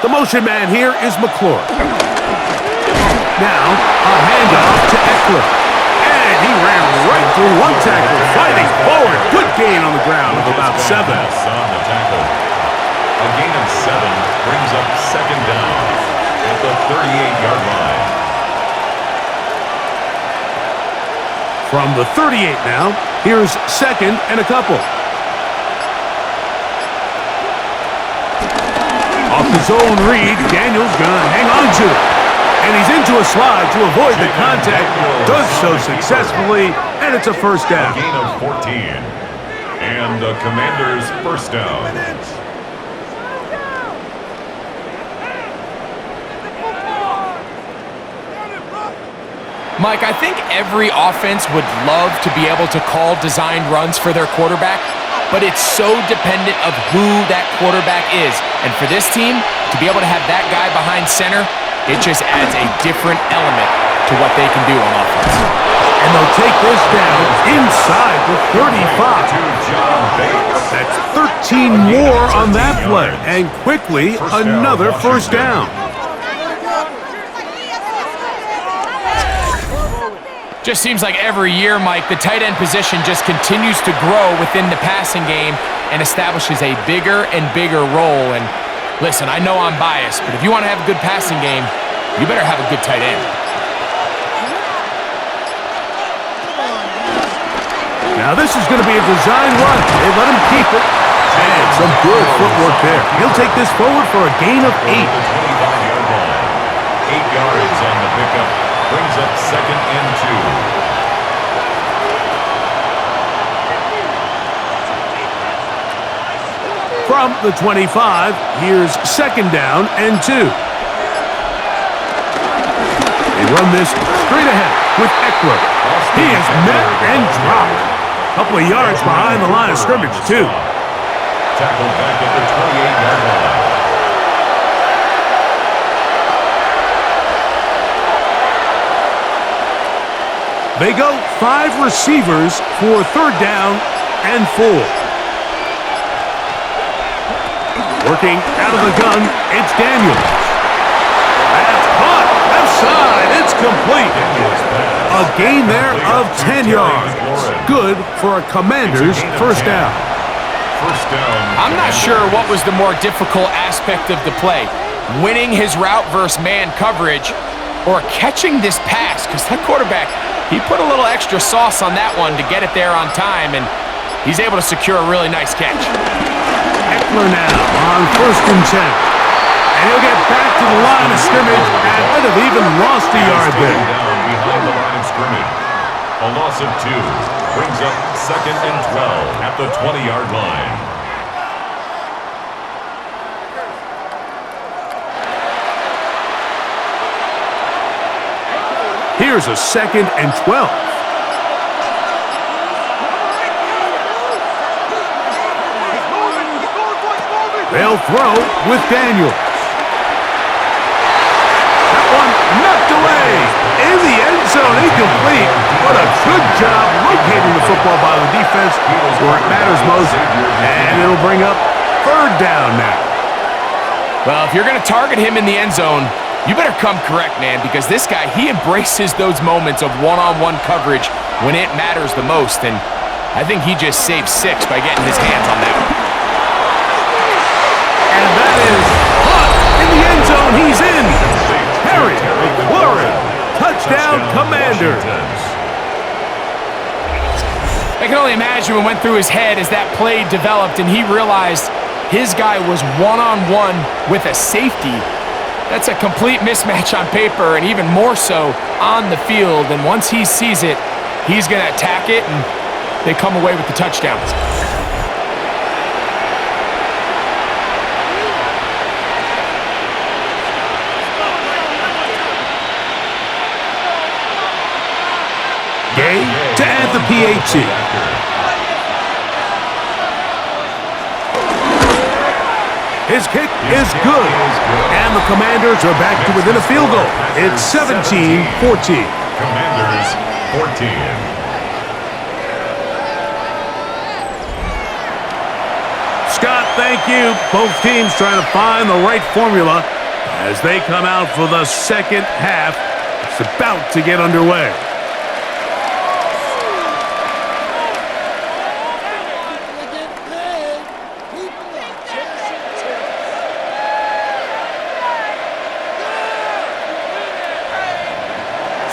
The motion man here is McClure. Now, a handoff to Eckler. And he ran right through one tackle, fighting forward. Good gain on the ground of about 7. On the tackle. A gain of 7 brings up 2nd down at the 38-yard line. From the 38 now, here's 2nd and a couple. Off the zone read, Daniel's gonna hang on to it. And he's into a slide to avoid the contact. Does so successfully, and it's a 1st down. A gain of 14. And the Commanders' 1st down. Mike, I think every offense would love to be able to call designed runs for their quarterback, but it's so dependent of who that quarterback is. And for this team, to be able to have that guy behind center, it just adds a different element to what they can do on offense. And they'll take this down inside the 35. That's 13 more on that play. And quickly, another 1st down. Just seems like every year, Mike, the tight end position just continues to grow within the passing game and establishes a bigger and bigger role. And listen, I know I'm biased, but if you want to have a good passing game, you better have a good tight end. Now this is going to be a design run. They let him keep it. And some good footwork there. He'll take this forward for a gain of 8. 25-yard line. 8 yards on the pickup. Brings up 2nd and 2. From the 25, here's 2nd down and 2. They run this straight ahead with Eckler. He is met and dropped. A couple of yards behind the line of scrimmage, too. Tackled back at the 28-yard line. They go 5 receivers for 3rd down and 4. Working out of the gun, it's Daniels. That's caught. Left side. It's complete. A gain there of 10 yards. Good for a Commander's 1st down. I'm not sure what was the more difficult aspect of the play, winning his route versus man coverage or catching this pass, because that quarterback, he put a little extra sauce on that one to get it there on time, and he's able to secure a really nice catch. Eckler now on 1st and 10. And he'll get back to the line of scrimmage and might have even lost a yard there. Down behind the line of scrimmage. A loss of 2. brings up 2nd and 12 at the 20-yard line. Here's a 2nd and 12. They'll throw with Daniels. That one knocked away. In the end zone, incomplete. What a good job locating the football by the defense where it matters most. And it'll bring up 3rd down now. Well, if you're going to target him in the end zone, you better come correct, man, because this guy, he embraces those moments of one-on-one coverage when it matters the most. And I think he just saved 6 by getting his hands on that one. And that is caught in the end zone. He's in. Harry McLaurin, touchdown Commanders. I can only imagine what went through his head as that play developed and he realized his guy was one-on-one with a safety. That's a complete mismatch on paper and even more so on the field. And once he sees it, he's going to attack it, and they come away with the touchdowns. Gay to add the PAT. His kick is good. And the Commanders are back to within a field goal. It's 17-14. Commanders 14. Scott, thank you. Both teams trying to find the right formula as they come out for the second half. It's about to get underway.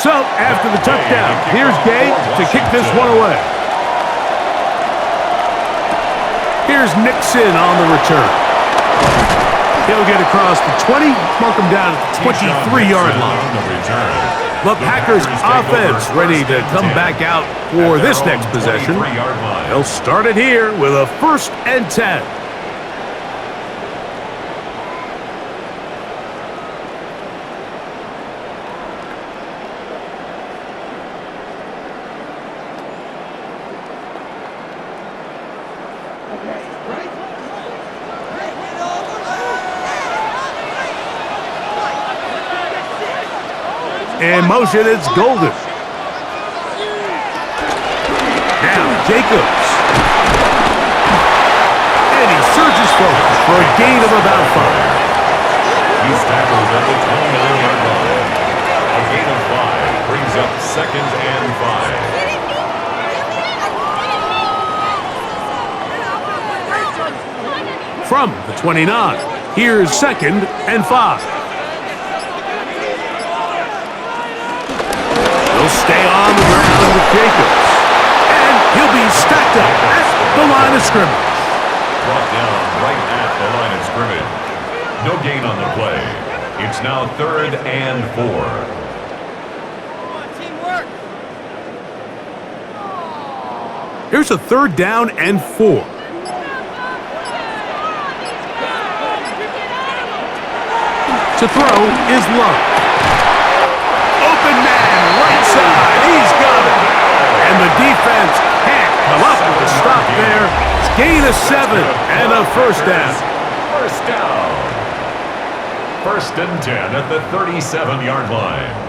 So, after the touchdown, here's Gay to kick this one away. Here's Nixon on the return. He'll get across the 20, mark him down at the 23-yard line. The Packers offense ready to come back out for this next possession. They'll start it here with a 1st and 10. In motion, it's Golden. Now, Jacobs. And he surges forward for a gain of about 5. He's tackled at the 29-yard line. A gain of 5 brings up 2nd and 5. From the 29, here's 2nd and 5. He'll stay on the ground with Jacobs. And he'll be stacked up at the line of scrimmage. Brought down right at the line of scrimmage. No gain on the play. It's now 3rd and 4. Come on, teamwork. Here's a 3rd down and 4. To throw is Love. Open man, right side. He's got it. And the defense can't come up with a stop there. Gain of 7 and a 1st down. 1st down. 1st and 10 at the 37-yard line.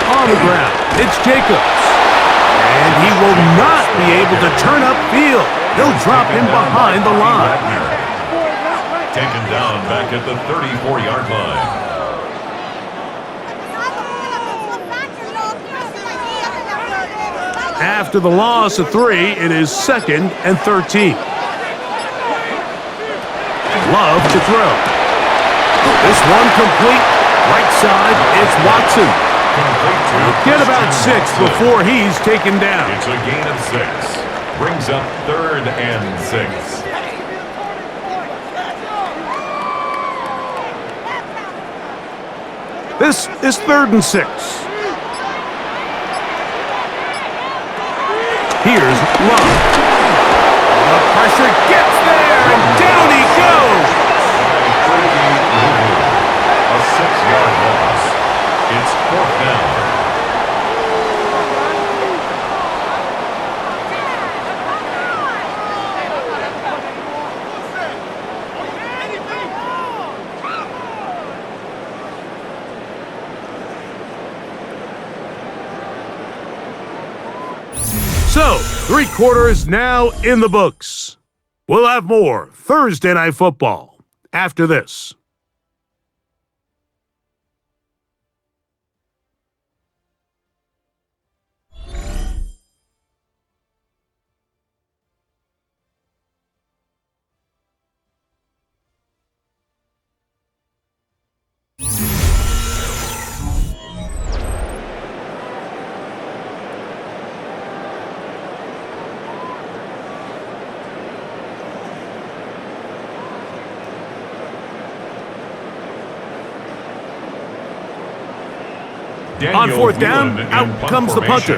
On the ground, it's Jacobs. And he will not be able to turn upfield. He'll drop him behind the line. Taken down back at the 34-yard line. After the loss of 3, it is 2nd and 13. Love to throw. This one complete. Right side, it's Watson. Complete to Get about Christian 6 Watson. before he's taken down. It's a gain of 6. Brings up 3rd and 6. This is 3rd and 6. Here's Love. The pressure gets there, and down he goes. A 6-yard loss. It's 4th down. So, 3 quarters now in the books. We'll have more Thursday Night Football after this. On 4th down, out comes the punter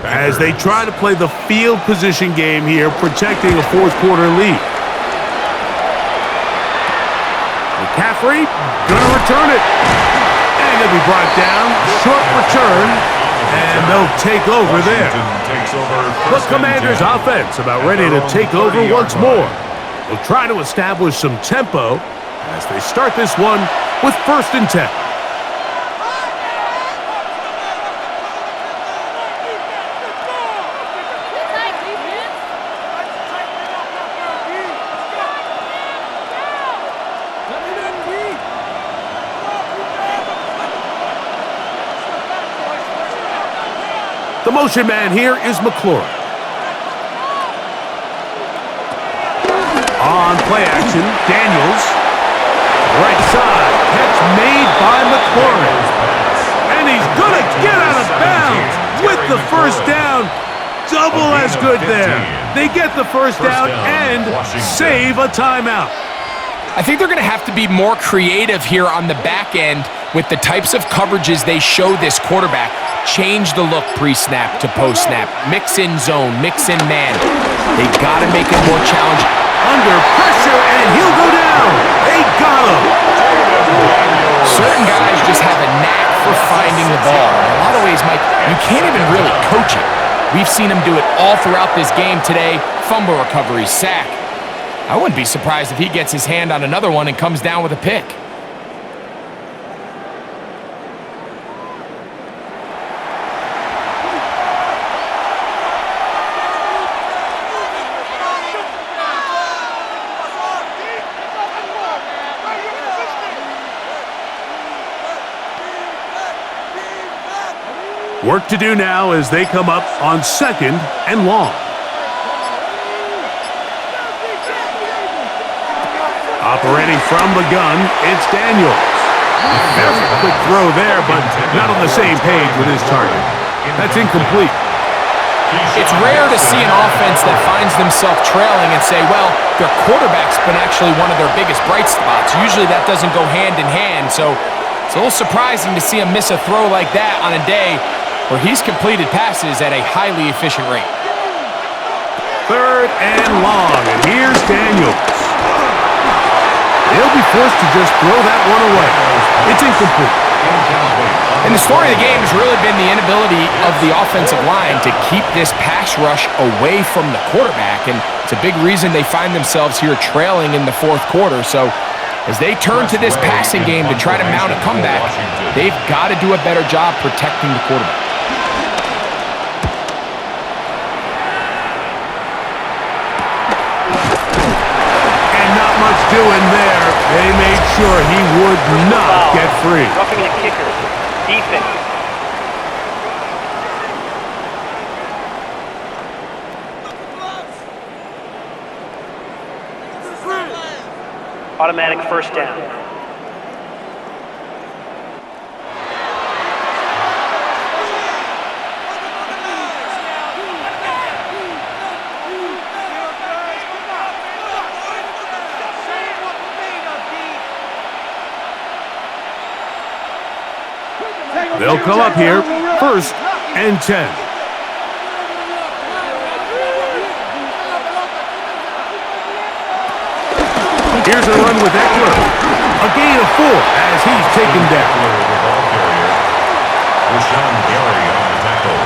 as they try to play the field position game here, protecting a 4th quarter lead. McCaffrey gonna return it, and it'll be brought down. Short return, and they'll take over there. The Commanders' offense about ready to take over once more. They'll try to establish some tempo as they start this one with 1st and 10. The motion man here is McLaurin. On play action, Daniels. Right side, catch made by McLaurin. And he's going to get out of bounds with the 1st down. Double as good there. They get the 1st down and save a timeout. I think they're going to have to be more creative here on the back end with the types of coverages they show this quarterback. Change the look pre-snap to post-snap. Mix in zone, mix in man. They got to make it more challenging. Under pressure, and he'll go down. They got him. Certain guys just have a knack for finding the ball. In a lot of ways, Mike, you can't even really coach it. We've seen him do it all throughout this game today. Fumble recovery, sack. I wouldn't be surprised if he gets his hand on another one and comes down with a pick. Work to do now as they come up on 2nd and long. Operating from the gun, it's Daniels. Very quick throw there, but not on the same page with his target. That's incomplete. It's rare to see an offense that finds themselves trailing and say, well, their quarterback's been actually one of their biggest bright spots. Usually that doesn't go hand in hand, so it's a little surprising to see him miss a throw like that on a day where he's completed passes at a highly efficient rate. 3rd and long, and here's Daniels. He'll be forced to just throw that one away. It's incomplete. And the story of the game has really been the inability of the offensive line to keep this pass rush away from the quarterback, and it's a big reason they find themselves here trailing in the 4th quarter. So as they turn to this passing game to try to mount a comeback, they've got to do a better job protecting the quarterback. Doing there, they made sure he would not get free. Roughing the kicker. Defense. Automatic 1st down. They'll come up here, 1st and 10. Here's a run with Eckler. A gain of 4 as he's taken down. The ball carrier. Rashawn Gary on the tackle.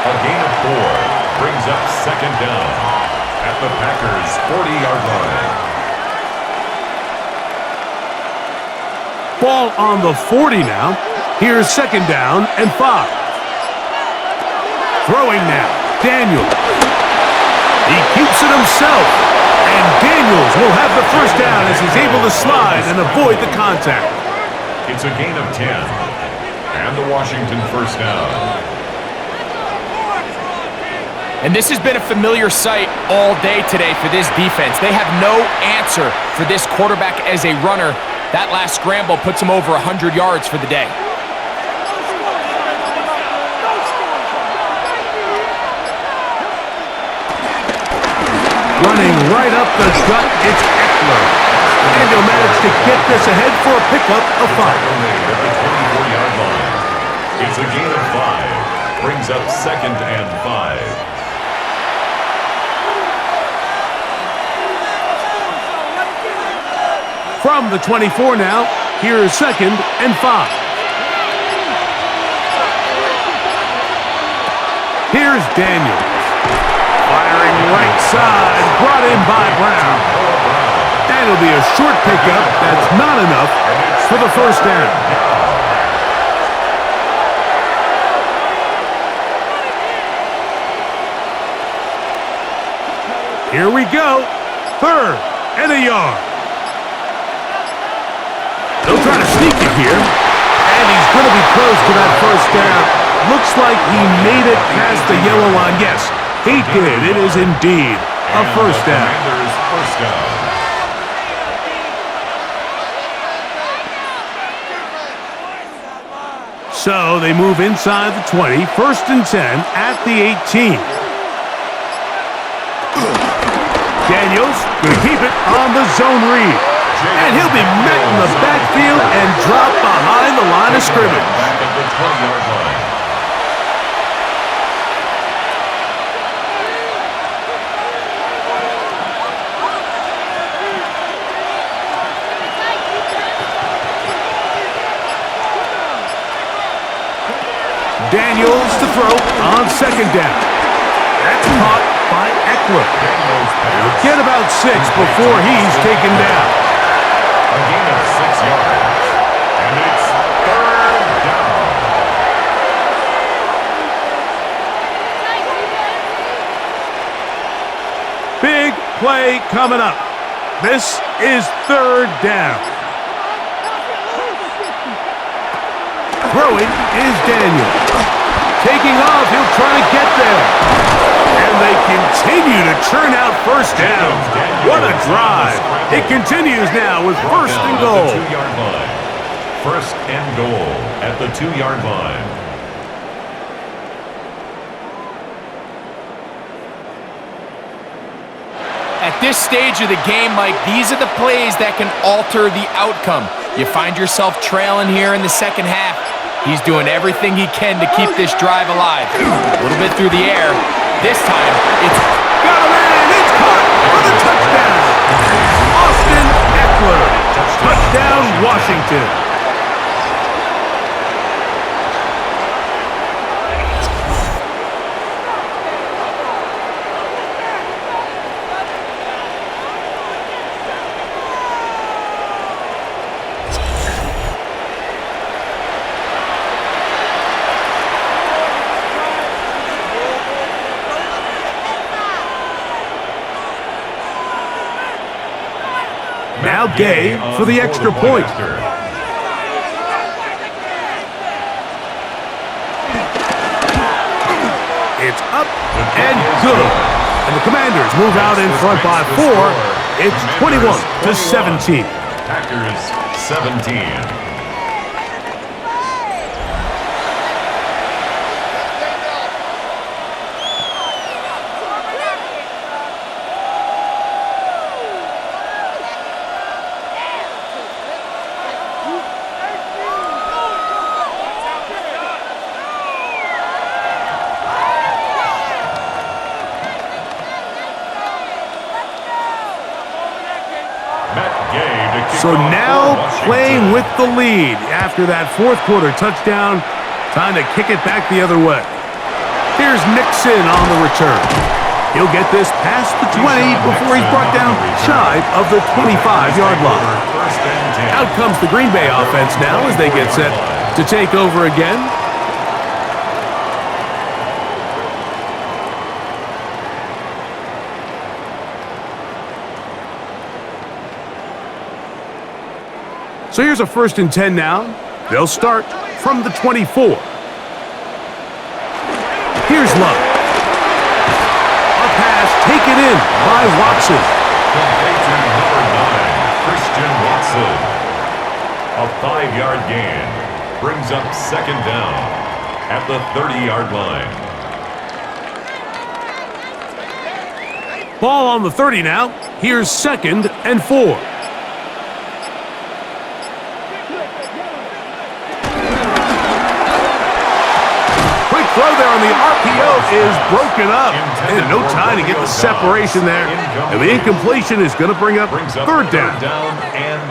A gain of 4 brings up 2nd down at the Packers' 40-yard line. Ball on the 40 now. Here's 2nd down and 5. Throwing now, Daniels. He keeps it himself. And Daniels will have the 1st down as he's able to slide and avoid the contact. It's a gain of 10. And the Washington 1st down. And this has been a familiar sight all day today for this defense. They have no answer for this quarterback as a runner. That last scramble puts him over 100 yards for the day. Running right up the gut, it's Eckler. And he'll manage to get this ahead for a pickup of 5. At the 24-yard line. It's a gain of 5. Brings up 2nd and 5. From the 24 now, here's 2nd and 5. Here's Daniels. Firing right side, brought in by Brown. That'll be a short pickup. That's not enough for the 1st down. Here we go. 3rd and a yard. They'll try to sneak it here. And he's going to be close to that 1st down. Looks like he made it past the yellow line. Yes, he did. It is indeed a 1st down. Commanders' 1st down. So they move inside the 20. 1st and 10 at the 18. Daniels going to keep it on the zone read. And he'll be met in the backfield and dropped behind the line of scrimmage. Back at the 20-yard line. Daniels to throw on 2nd down. That's caught by Eckler. He'll get about 6 before he's taken down. A gain of 6 yards. And it's 3rd down. Big play coming up. This is 3rd down. Throwing is Daniel. Taking off, he'll try to get there. And they continue to churn out 1st down. What a drive. It continues now with 1st and goal. At the 2-yard line. 1st and goal at the 2-yard line. At this stage of the game, Mike, these are the plays that can alter the outcome. You find yourself trailing here in the 2nd half. He's doing everything he can to keep this drive alive. A little bit through the air. This time, it's got a man. It's caught for the touchdown. Austin Eckler. Touchdown, Washington. Now Gay for the extra point. It's up and good. And the Commanders move out in front by 4. It's 21-17. Packers 17. to kick So off now for Washington. playing with the lead after that fourth quarter touchdown. Time to kick it back the other way. Here's Nixon on the return. He'll get this past the 20 before he's brought down shy of the 25-yard line. First and 10. Out comes the Green Bay offense now as they get set to take over again. So here's a 1st and 10 now. They'll start from the 24. Here's Love. A pass taken in by Watson. Completion number 9, Christian Watson. A 5-yard gain brings up 2nd down at the 30-yard line. Ball on the 30 now. Here's 2nd and 4. Throw there on the RPO is broken up. And no time to get the separation there. And the incompletion is going to bring up 3rd down. And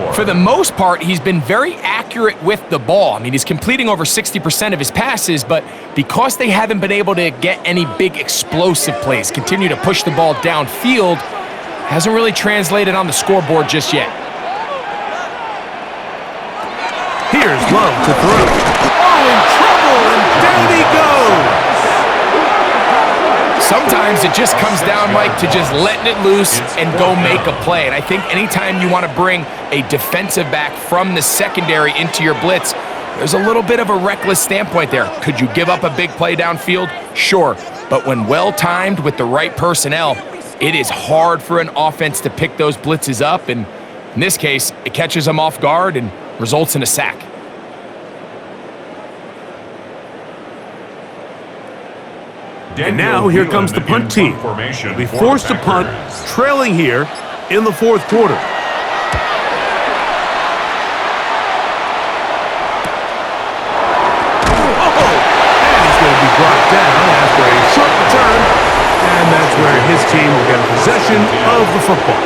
4. For the most part, he's been very accurate with the ball. I mean, he's completing over 60% of his passes, but because they haven't been able to get any big explosive plays, continue to push the ball downfield, hasn't really translated on the scoreboard just yet. Here's Love to throw. Oh, in trouble, and down he goes. Sometimes it just comes down, Mike, to just letting it loose and go make a play. And I think anytime you want to bring a defensive back from the secondary into your blitz, there's a little bit of a reckless standpoint there. Could you give up a big play downfield? Sure. But when well-timed with the right personnel, it is hard for an offense to pick those blitzes up. And in this case, it catches them off guard and results in a sack. And now here comes the punt team. They'll be forced to punt, trailing here in the 4th quarter. Oh, and he's going to be brought down after a short return. And that's where his team will get possession of the football.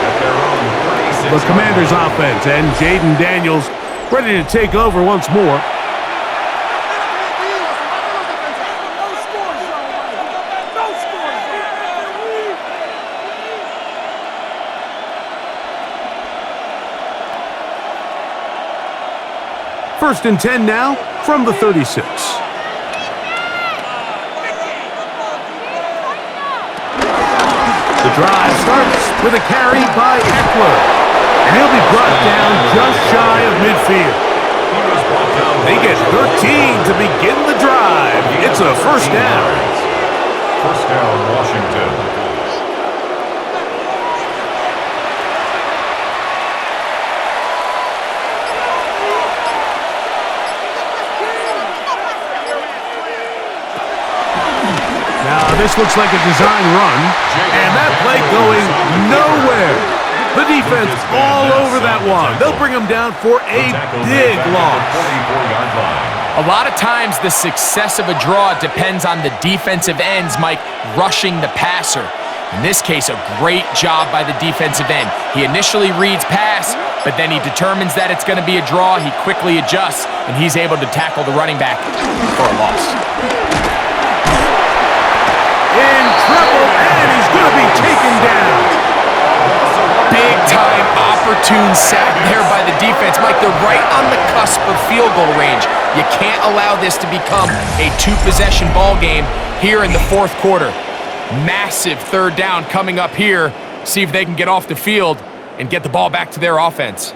The Commanders' offense and Jaden Daniels ready to take over once more. First and 10 now from the 36. The drive starts with a carry by Eckler. And he'll be brought down just shy of midfield. They get 13 to begin the drive. It's a 1st down. 1st down, Washington. This looks like a design run, and that play going nowhere. The defense all over that one. They'll bring him down for a big loss. A lot of times the success of a draw depends on the defensive ends, Mike, rushing the passer. In this case, a great job by the defensive end. He initially reads pass, but then he determines that it's going to be a draw. He quickly adjusts, and he's able to tackle the running back for a loss. In trouble, and he's going to be taken down. Big-time opportune sack there by the defense. Mike, they're right on the cusp of field goal range. You can't allow this to become a 2-possession ball game here in the 4th quarter. Massive 3rd down coming up here. See if they can get off the field and get the ball back to their offense.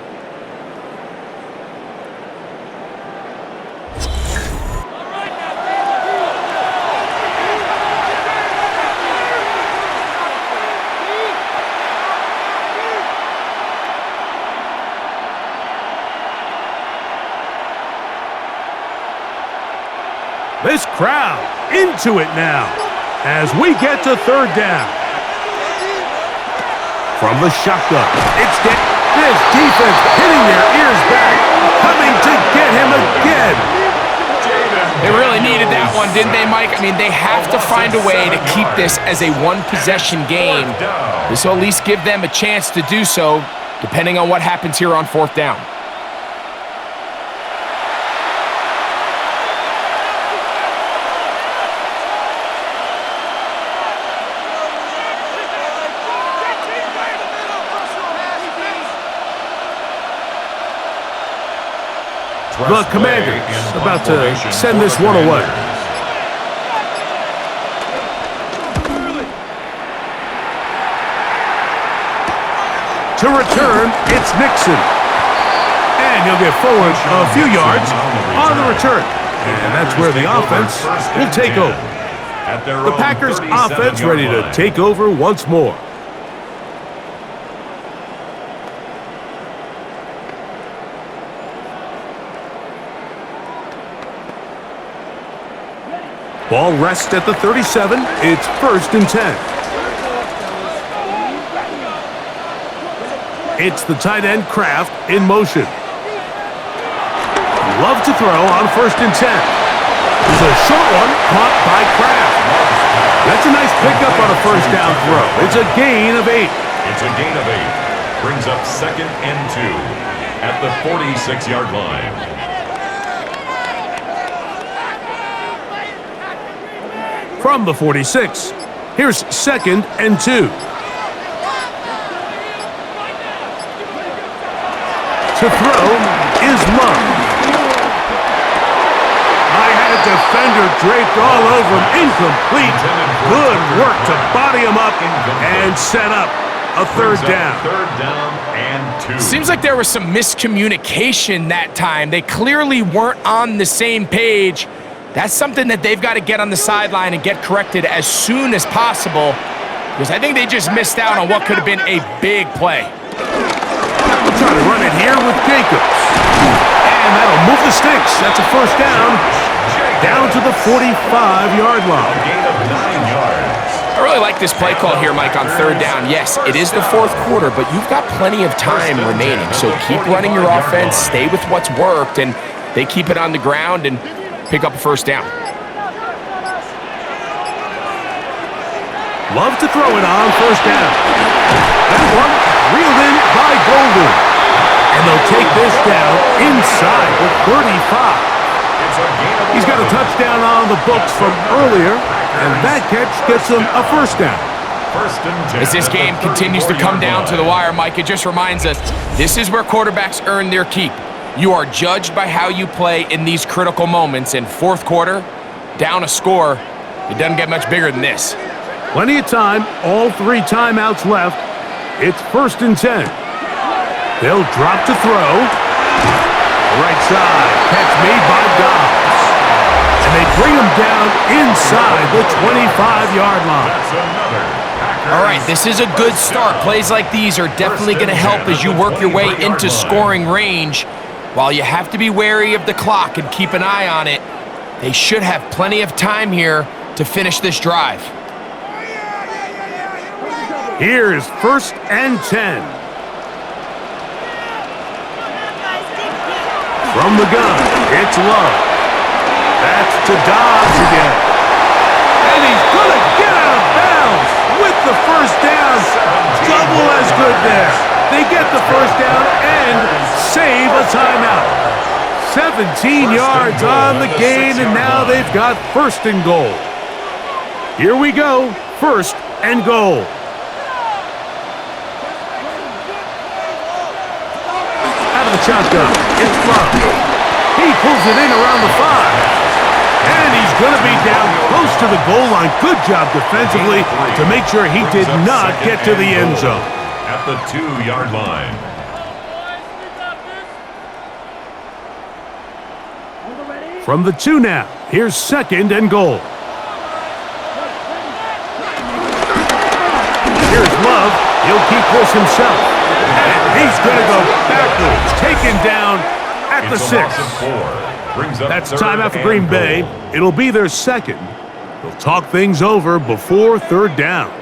This crowd into it now as we get to 3rd down. From the shotgun, it's this defense hitting their ears back, coming to get him again. They really needed that one, didn't they, Mike? I mean, they have to find a way to keep this as a 1-possession game. This will at least give them a chance to do so. depending on what happens here on 4th down. The Commanders about to send this one away. To return, it's Nixon. And he'll get forward a few yards on the return. And that's where the offense will take over. The Packers offense ready to take over once more. Ball rests at the 37. It's 1st and 10. It's the tight end Kraft in motion. Love to throw on 1st and 10. There's a short one caught by Kraft. That's a nice pickup on a 1st down throw. It's a gain of 8. It's a gain of 8. Brings up 2nd and 2 at the 46-yard line. From the 46, here's 2nd and 2. To throw is Love. I had a defender draped all over him. Incomplete. Good work to body him up and set up a 3rd down. 3rd down and 2. Seems like there was some miscommunication that time. They clearly weren't on the same page. That's something that they've got to get on the sideline and get corrected as soon as possible, because I think they just missed out on what could have been a big play. We'll try to run it here with Jacobs. And that'll move the sticks. That's a 1st down. Down to the 45-yard line. Gain of 9 yards. I really like this play call here, Mike, on 3rd down. Yes, it is the 4th quarter, but you've got plenty of time remaining. So keep running your offense, stay with what's worked, and they keep it on the ground and pick up a 1st down. Love to throw it on 1st down. That one reeled in by Golden. And they'll take this down inside the 35. He's got a touchdown on the books from earlier, and that catch gets him a 1st down. As this game continues to come down to the wire, Mike, it just reminds us this is where quarterbacks earn their keep. You are judged by how you play in these critical moments. In 4th quarter, down a score, it doesn't get much bigger than this. Plenty of time, all 3 timeouts left. It's 1st and 10. They'll drop to throw. Right side, catch made by Dobbs. And they bring him down inside the 25-yard line. All right, this is a good start. Plays like these are definitely going to help as you work your way into scoring range. While you have to be wary of the clock and keep an eye on it, they should have plenty of time here to finish this drive. Here's 1st and 10. From the gun, it's Love. That's to Dobbs again. And he's going to get out of bounds with the 1st down. Double as good there. They get the 1st down and save a timeout. 17 yards on the gain, and now they've got 1st and goal. Here we go, 1st and goal. Out of the shotgun, it's Love. He pulls it in around the 5. And he's going to be down close to the goal line. Good job defensively to make sure he did not get to the end zone. At the 2-yard line. From the 2 now, here's 2nd and goal. Here's Love. He'll keep this himself. And he's going to go backwards, taken down at the 6. That's timeout for Green Bay. It'll be their 2nd. They'll talk things over before 3rd down.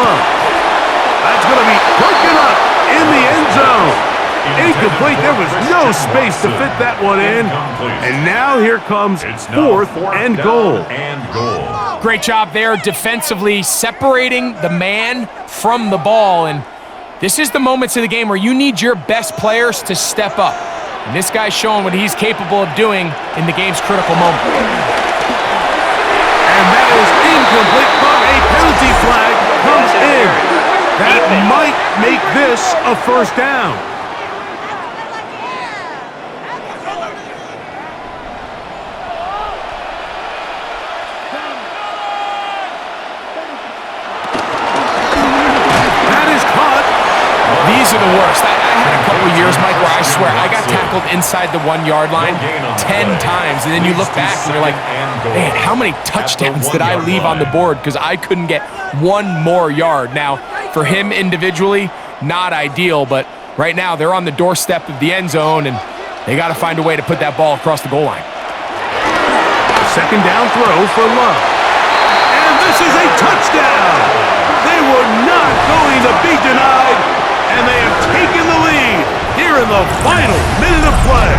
Love. That's going to be broken up in the end zone. Incomplete. There was no space to fit that one in. And now here comes fourth and goal. Great job there defensively, separating the man from the ball. And this is the moments of the game where you need your best players to step up. And this guy's showing what he's capable of doing in the game's critical moment. And that is incomplete, but a penalty flag comes in. That might make this a first down. These are the worst. I had a couple of years, Mike, where I swear I got tackled inside the 1 yard line 10 times, and then you look back and you're like, man, how many touchdowns did I leave on the board because I couldn't get one more yard? Now, for him individually, not ideal, but right now they're on the doorstep of the end zone, and they got to find a way to put that ball across the goal line. Second down throw for Love. And this is a touchdown! They were not going to be denied. And they have taken the lead here in the final minute of play.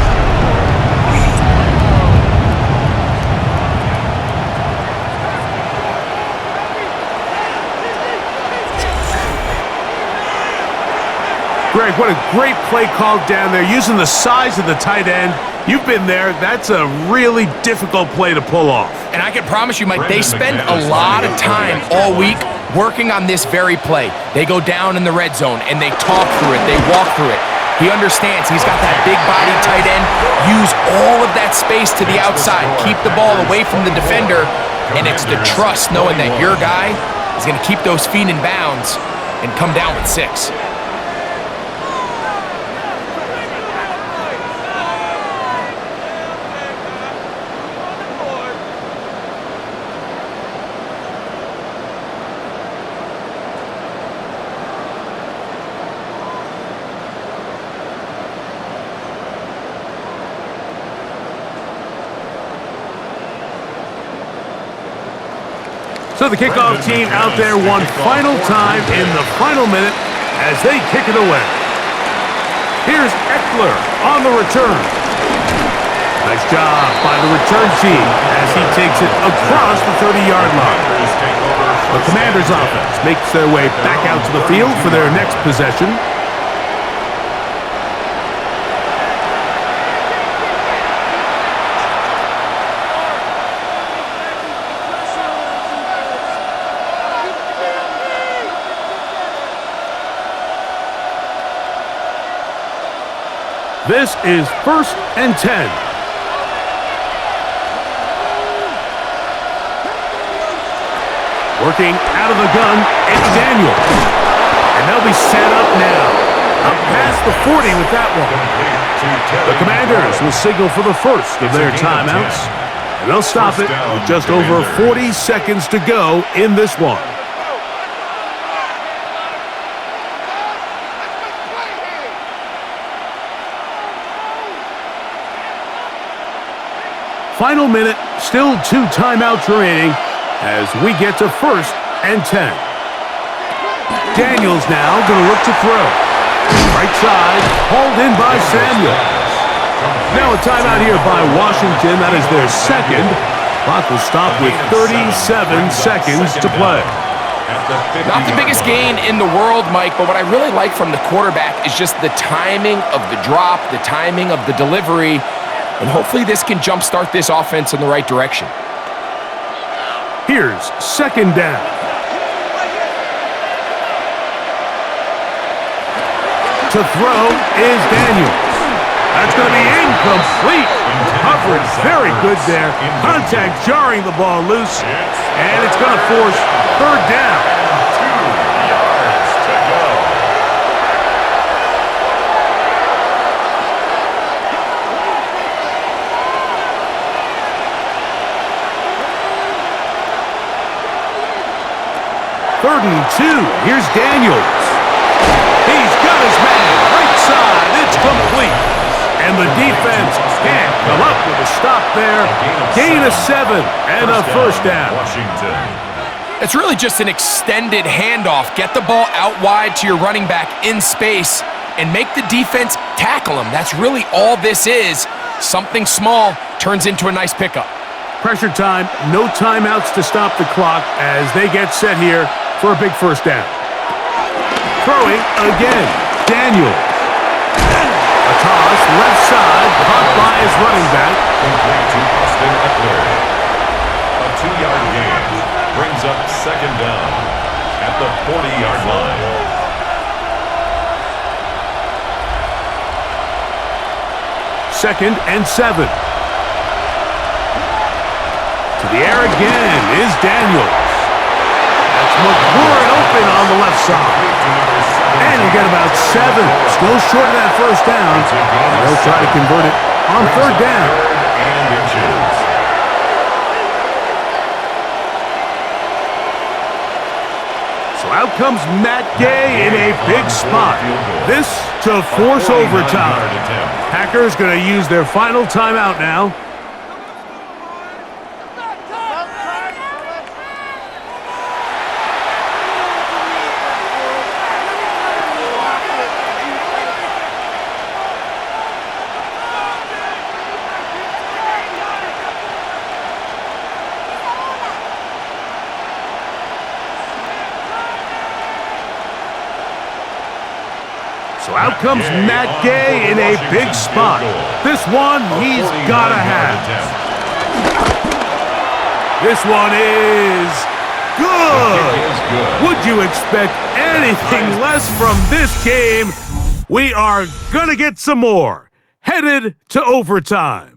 Greg, what a great play call down there, using the size of the tight end. You've been there. That's a really difficult play to pull off. And I can promise you, Mike, they spend a lot of time all week working on this very play. They go down in the red zone, and they talk through it. They walk through it. He understands he's got that big body tight end. Use all of that space to the outside. Keep the ball away from the defender, and it's the trust knowing that your guy is going to keep those feet in bounds and come down with 6. So the kickoff team out there one final time in the final minute as they kick it away. Here's Eckler on the return. Nice job by the return team as he takes it across the 30-yard line. The Commanders' offense makes their way back out to the field for their next possession. This is 1st and 10. Working out of the gun, it's Daniel. And they'll be set up now. Up past the 40 with that one. The Commanders will signal for the first of their timeouts. And they'll stop it with just over 40 seconds to go in this one. Final minute, still 2 timeouts remaining as we get to 1st and 10. Daniels now going to look to throw. Right side, hauled in by Samuel. Now a timeout here by Washington. That is their second. Clock will stop with 37 seconds to play. Not the biggest gain in the world, Mike, but what I really like from the quarterback is just the timing of the drop, the timing of the delivery. And hopefully this can jumpstart this offense in the right direction. Here's 2nd down. To throw is Daniels. That's going to be incomplete. Coverage very good there. Contact jarring the ball loose. And it's going to force 3rd down. 2 yards to go. 3rd and 2. Here's Daniels. He's got his man. Right side. It's complete. And the defense can't come up with a stop there. Gain of 7 and a first down. Washington. It's really just an extended handoff. Get the ball out wide to your running back in space and make the defense tackle him. That's really all this is. Something small turns into a nice pickup. Pressure time, no timeouts to stop the clock as they get set here for a big first down. Throwing again, Daniels. A toss, left side, caught by his running back. Complete to Austin Eckler. A 2-yard gain brings up second down at the 40-yard line. Second and 7. To the air again is Daniels. That's McLaurin open on the left side. And he'll get about 7. Still short of that first down. They'll try to convert it on third down. And inches. So out comes Matt Gay in a big spot. This to force overtime. Packers going to use their final timeout now. So out comes Matt Gay in a big spot. This one he's got to have. This one is good. Would you expect anything less from this game? We are going to get some more. Headed to overtime.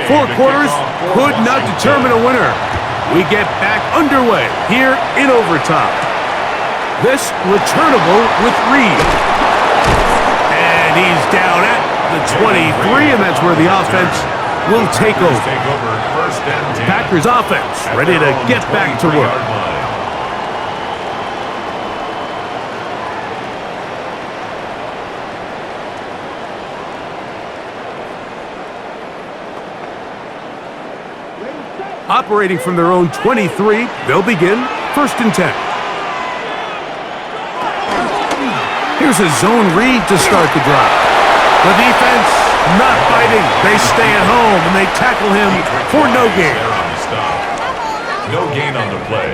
Four quarters could not determine a winner. We get back underway here in overtime. This returnable with Reed. And he's down at the 23, and that's where the offense will take over. Packers offense ready to get back to work. Operating from their own 23, they'll begin first and 10. Here's a zone read to start the drive. The defense not fighting. They stay at home and they tackle him for no gain. No gain on the play.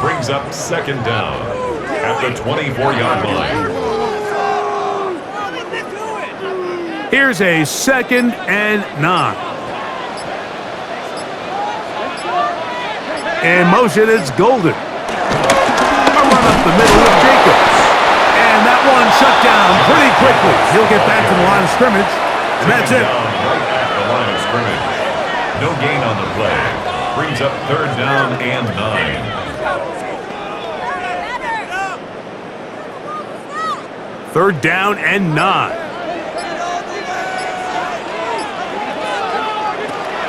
Brings up second down at the 24-yard line. Here's a 2nd and 9. In motion, it's Golden. A run up the middle of Jacobs. And that one shut down pretty quickly. He'll get back to the line of scrimmage. And that's it. Right at the line of scrimmage. No gain on the play. Brings up third down and 9. Third down and 9.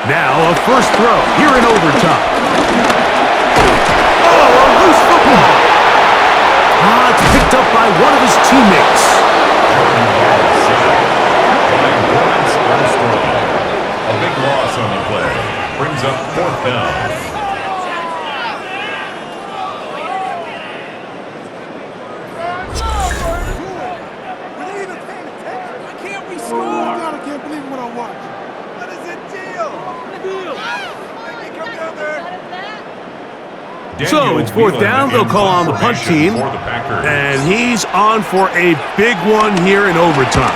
Now a first throw here in overtime. It's picked up by one of his teammates. A big loss on the play. Brings up fourth down. Why can't we score? I can't believe what I watched. What is the deal? Make me come down there. So it's fourth down. They'll call on the punt team. And he's on for a big one here in overtime.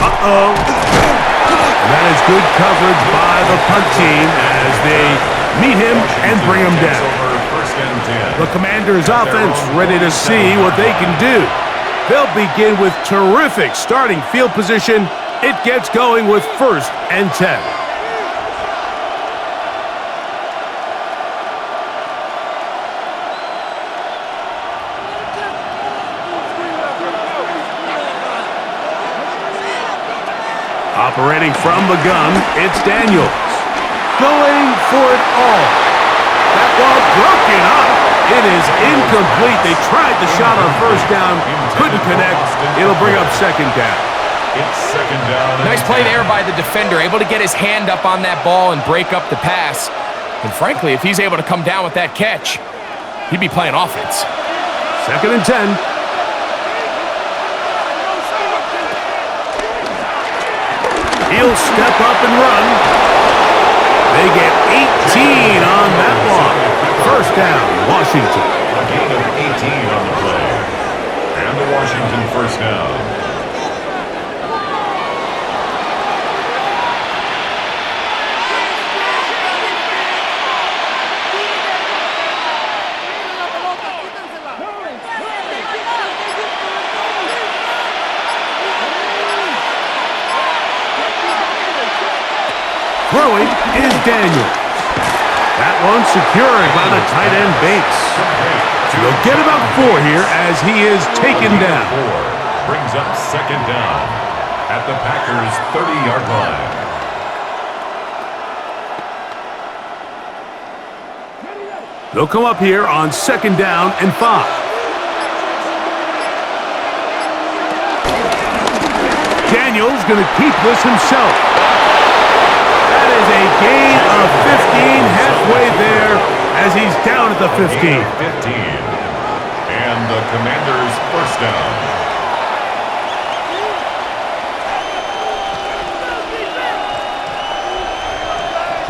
Uh-oh. And that is good coverage by the punt team as they meet him and bring him down. The Commanders' offense ready to see what they can do. They'll begin with terrific starting field position. It gets going with 1st and 10. Operating from the gun, it's Daniels. Going for it all. That ball broken up. It is incomplete. They tried the shot on 1st down, couldn't connect. It'll bring up 2nd down. It's 2nd down. Nice play there by the defender, able to get his hand up on that ball and break up the pass. And frankly, if he's able to come down with that catch, he'd be playing offense. 2nd and 10. He'll step up and run. They get 18 on that block. 1st down, Washington. A gain of 18 on the play. And the Washington 1st down. Throwing is Daniels. That one secured by the tight end Bates. So they'll get about 4 here as he is taken down. Brings up 2nd down at the Packers' 30-yard line. They'll come up here on 2nd down and 5. Daniels going to keep this himself. That is a gain of 15 halfway there as he's down at the 15. 15. And the Commanders' 1st down.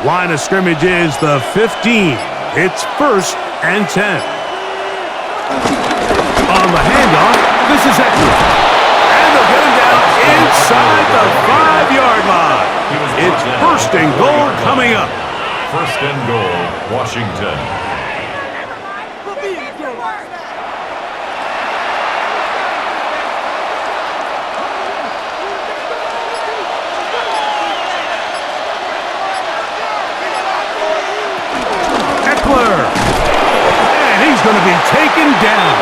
Line of scrimmage is the 15. It's 1st and 10. On the handoff, this is Eckler. And they'll get him down inside the 5-yard line. It's 1st and goal coming up. 1st and goal, Washington. Eckler. And he's going to be taken down.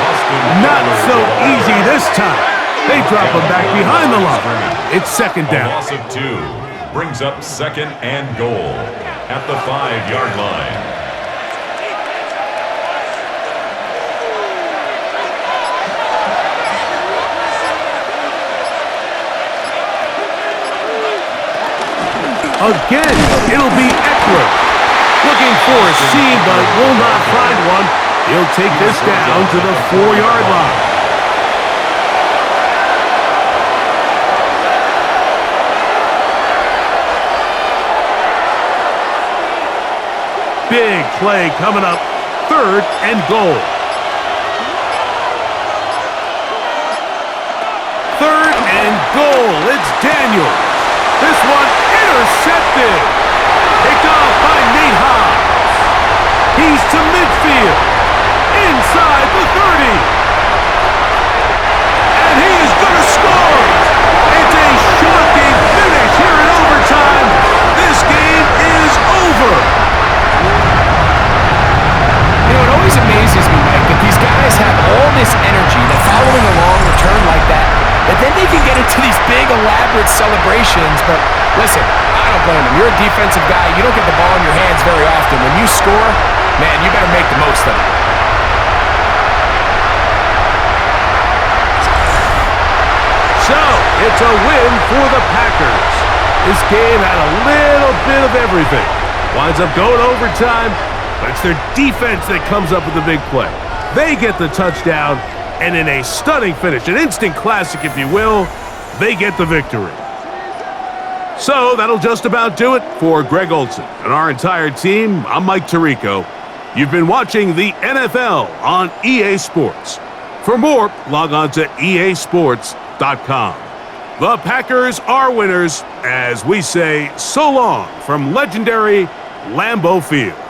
Not so easy this time. They drop him back behind the line. It's 2nd down. A loss of 2. Brings up 2nd and goal at the 5-yard line. Again, it'll be Eckler. Looking for a seam, but will not find one. He'll take this down to the 4-yard line. Big play coming up, 3rd and goal. 3rd and goal, it's Daniels. This one intercepted. Picked off by Nate Hobbs. He's to midfield, inside the 30. And he is going to score. It's a shocking finish here in overtime. This game is over. It always amazes me, Mike, that these guys have all this energy. They're following a long return like that. But then they can get into these big, elaborate celebrations. But listen, I don't blame them. You're a defensive guy. You don't get the ball in your hands very often. When you score, man, you better make the most of it. So, it's a win for the Packers. This game had a little bit of everything. Winds up going overtime, but it's their defense that comes up with the big play. They get the touchdown, and in a stunning finish, an instant classic if you will, they get the victory. So that'll just about do it for Greg Olson and our entire team. I'm Mike Tirico. You've been watching the NFL on EA Sports. For more, log on to easports.com. The Packers are winners as we say so long from legendary Lambeau Field.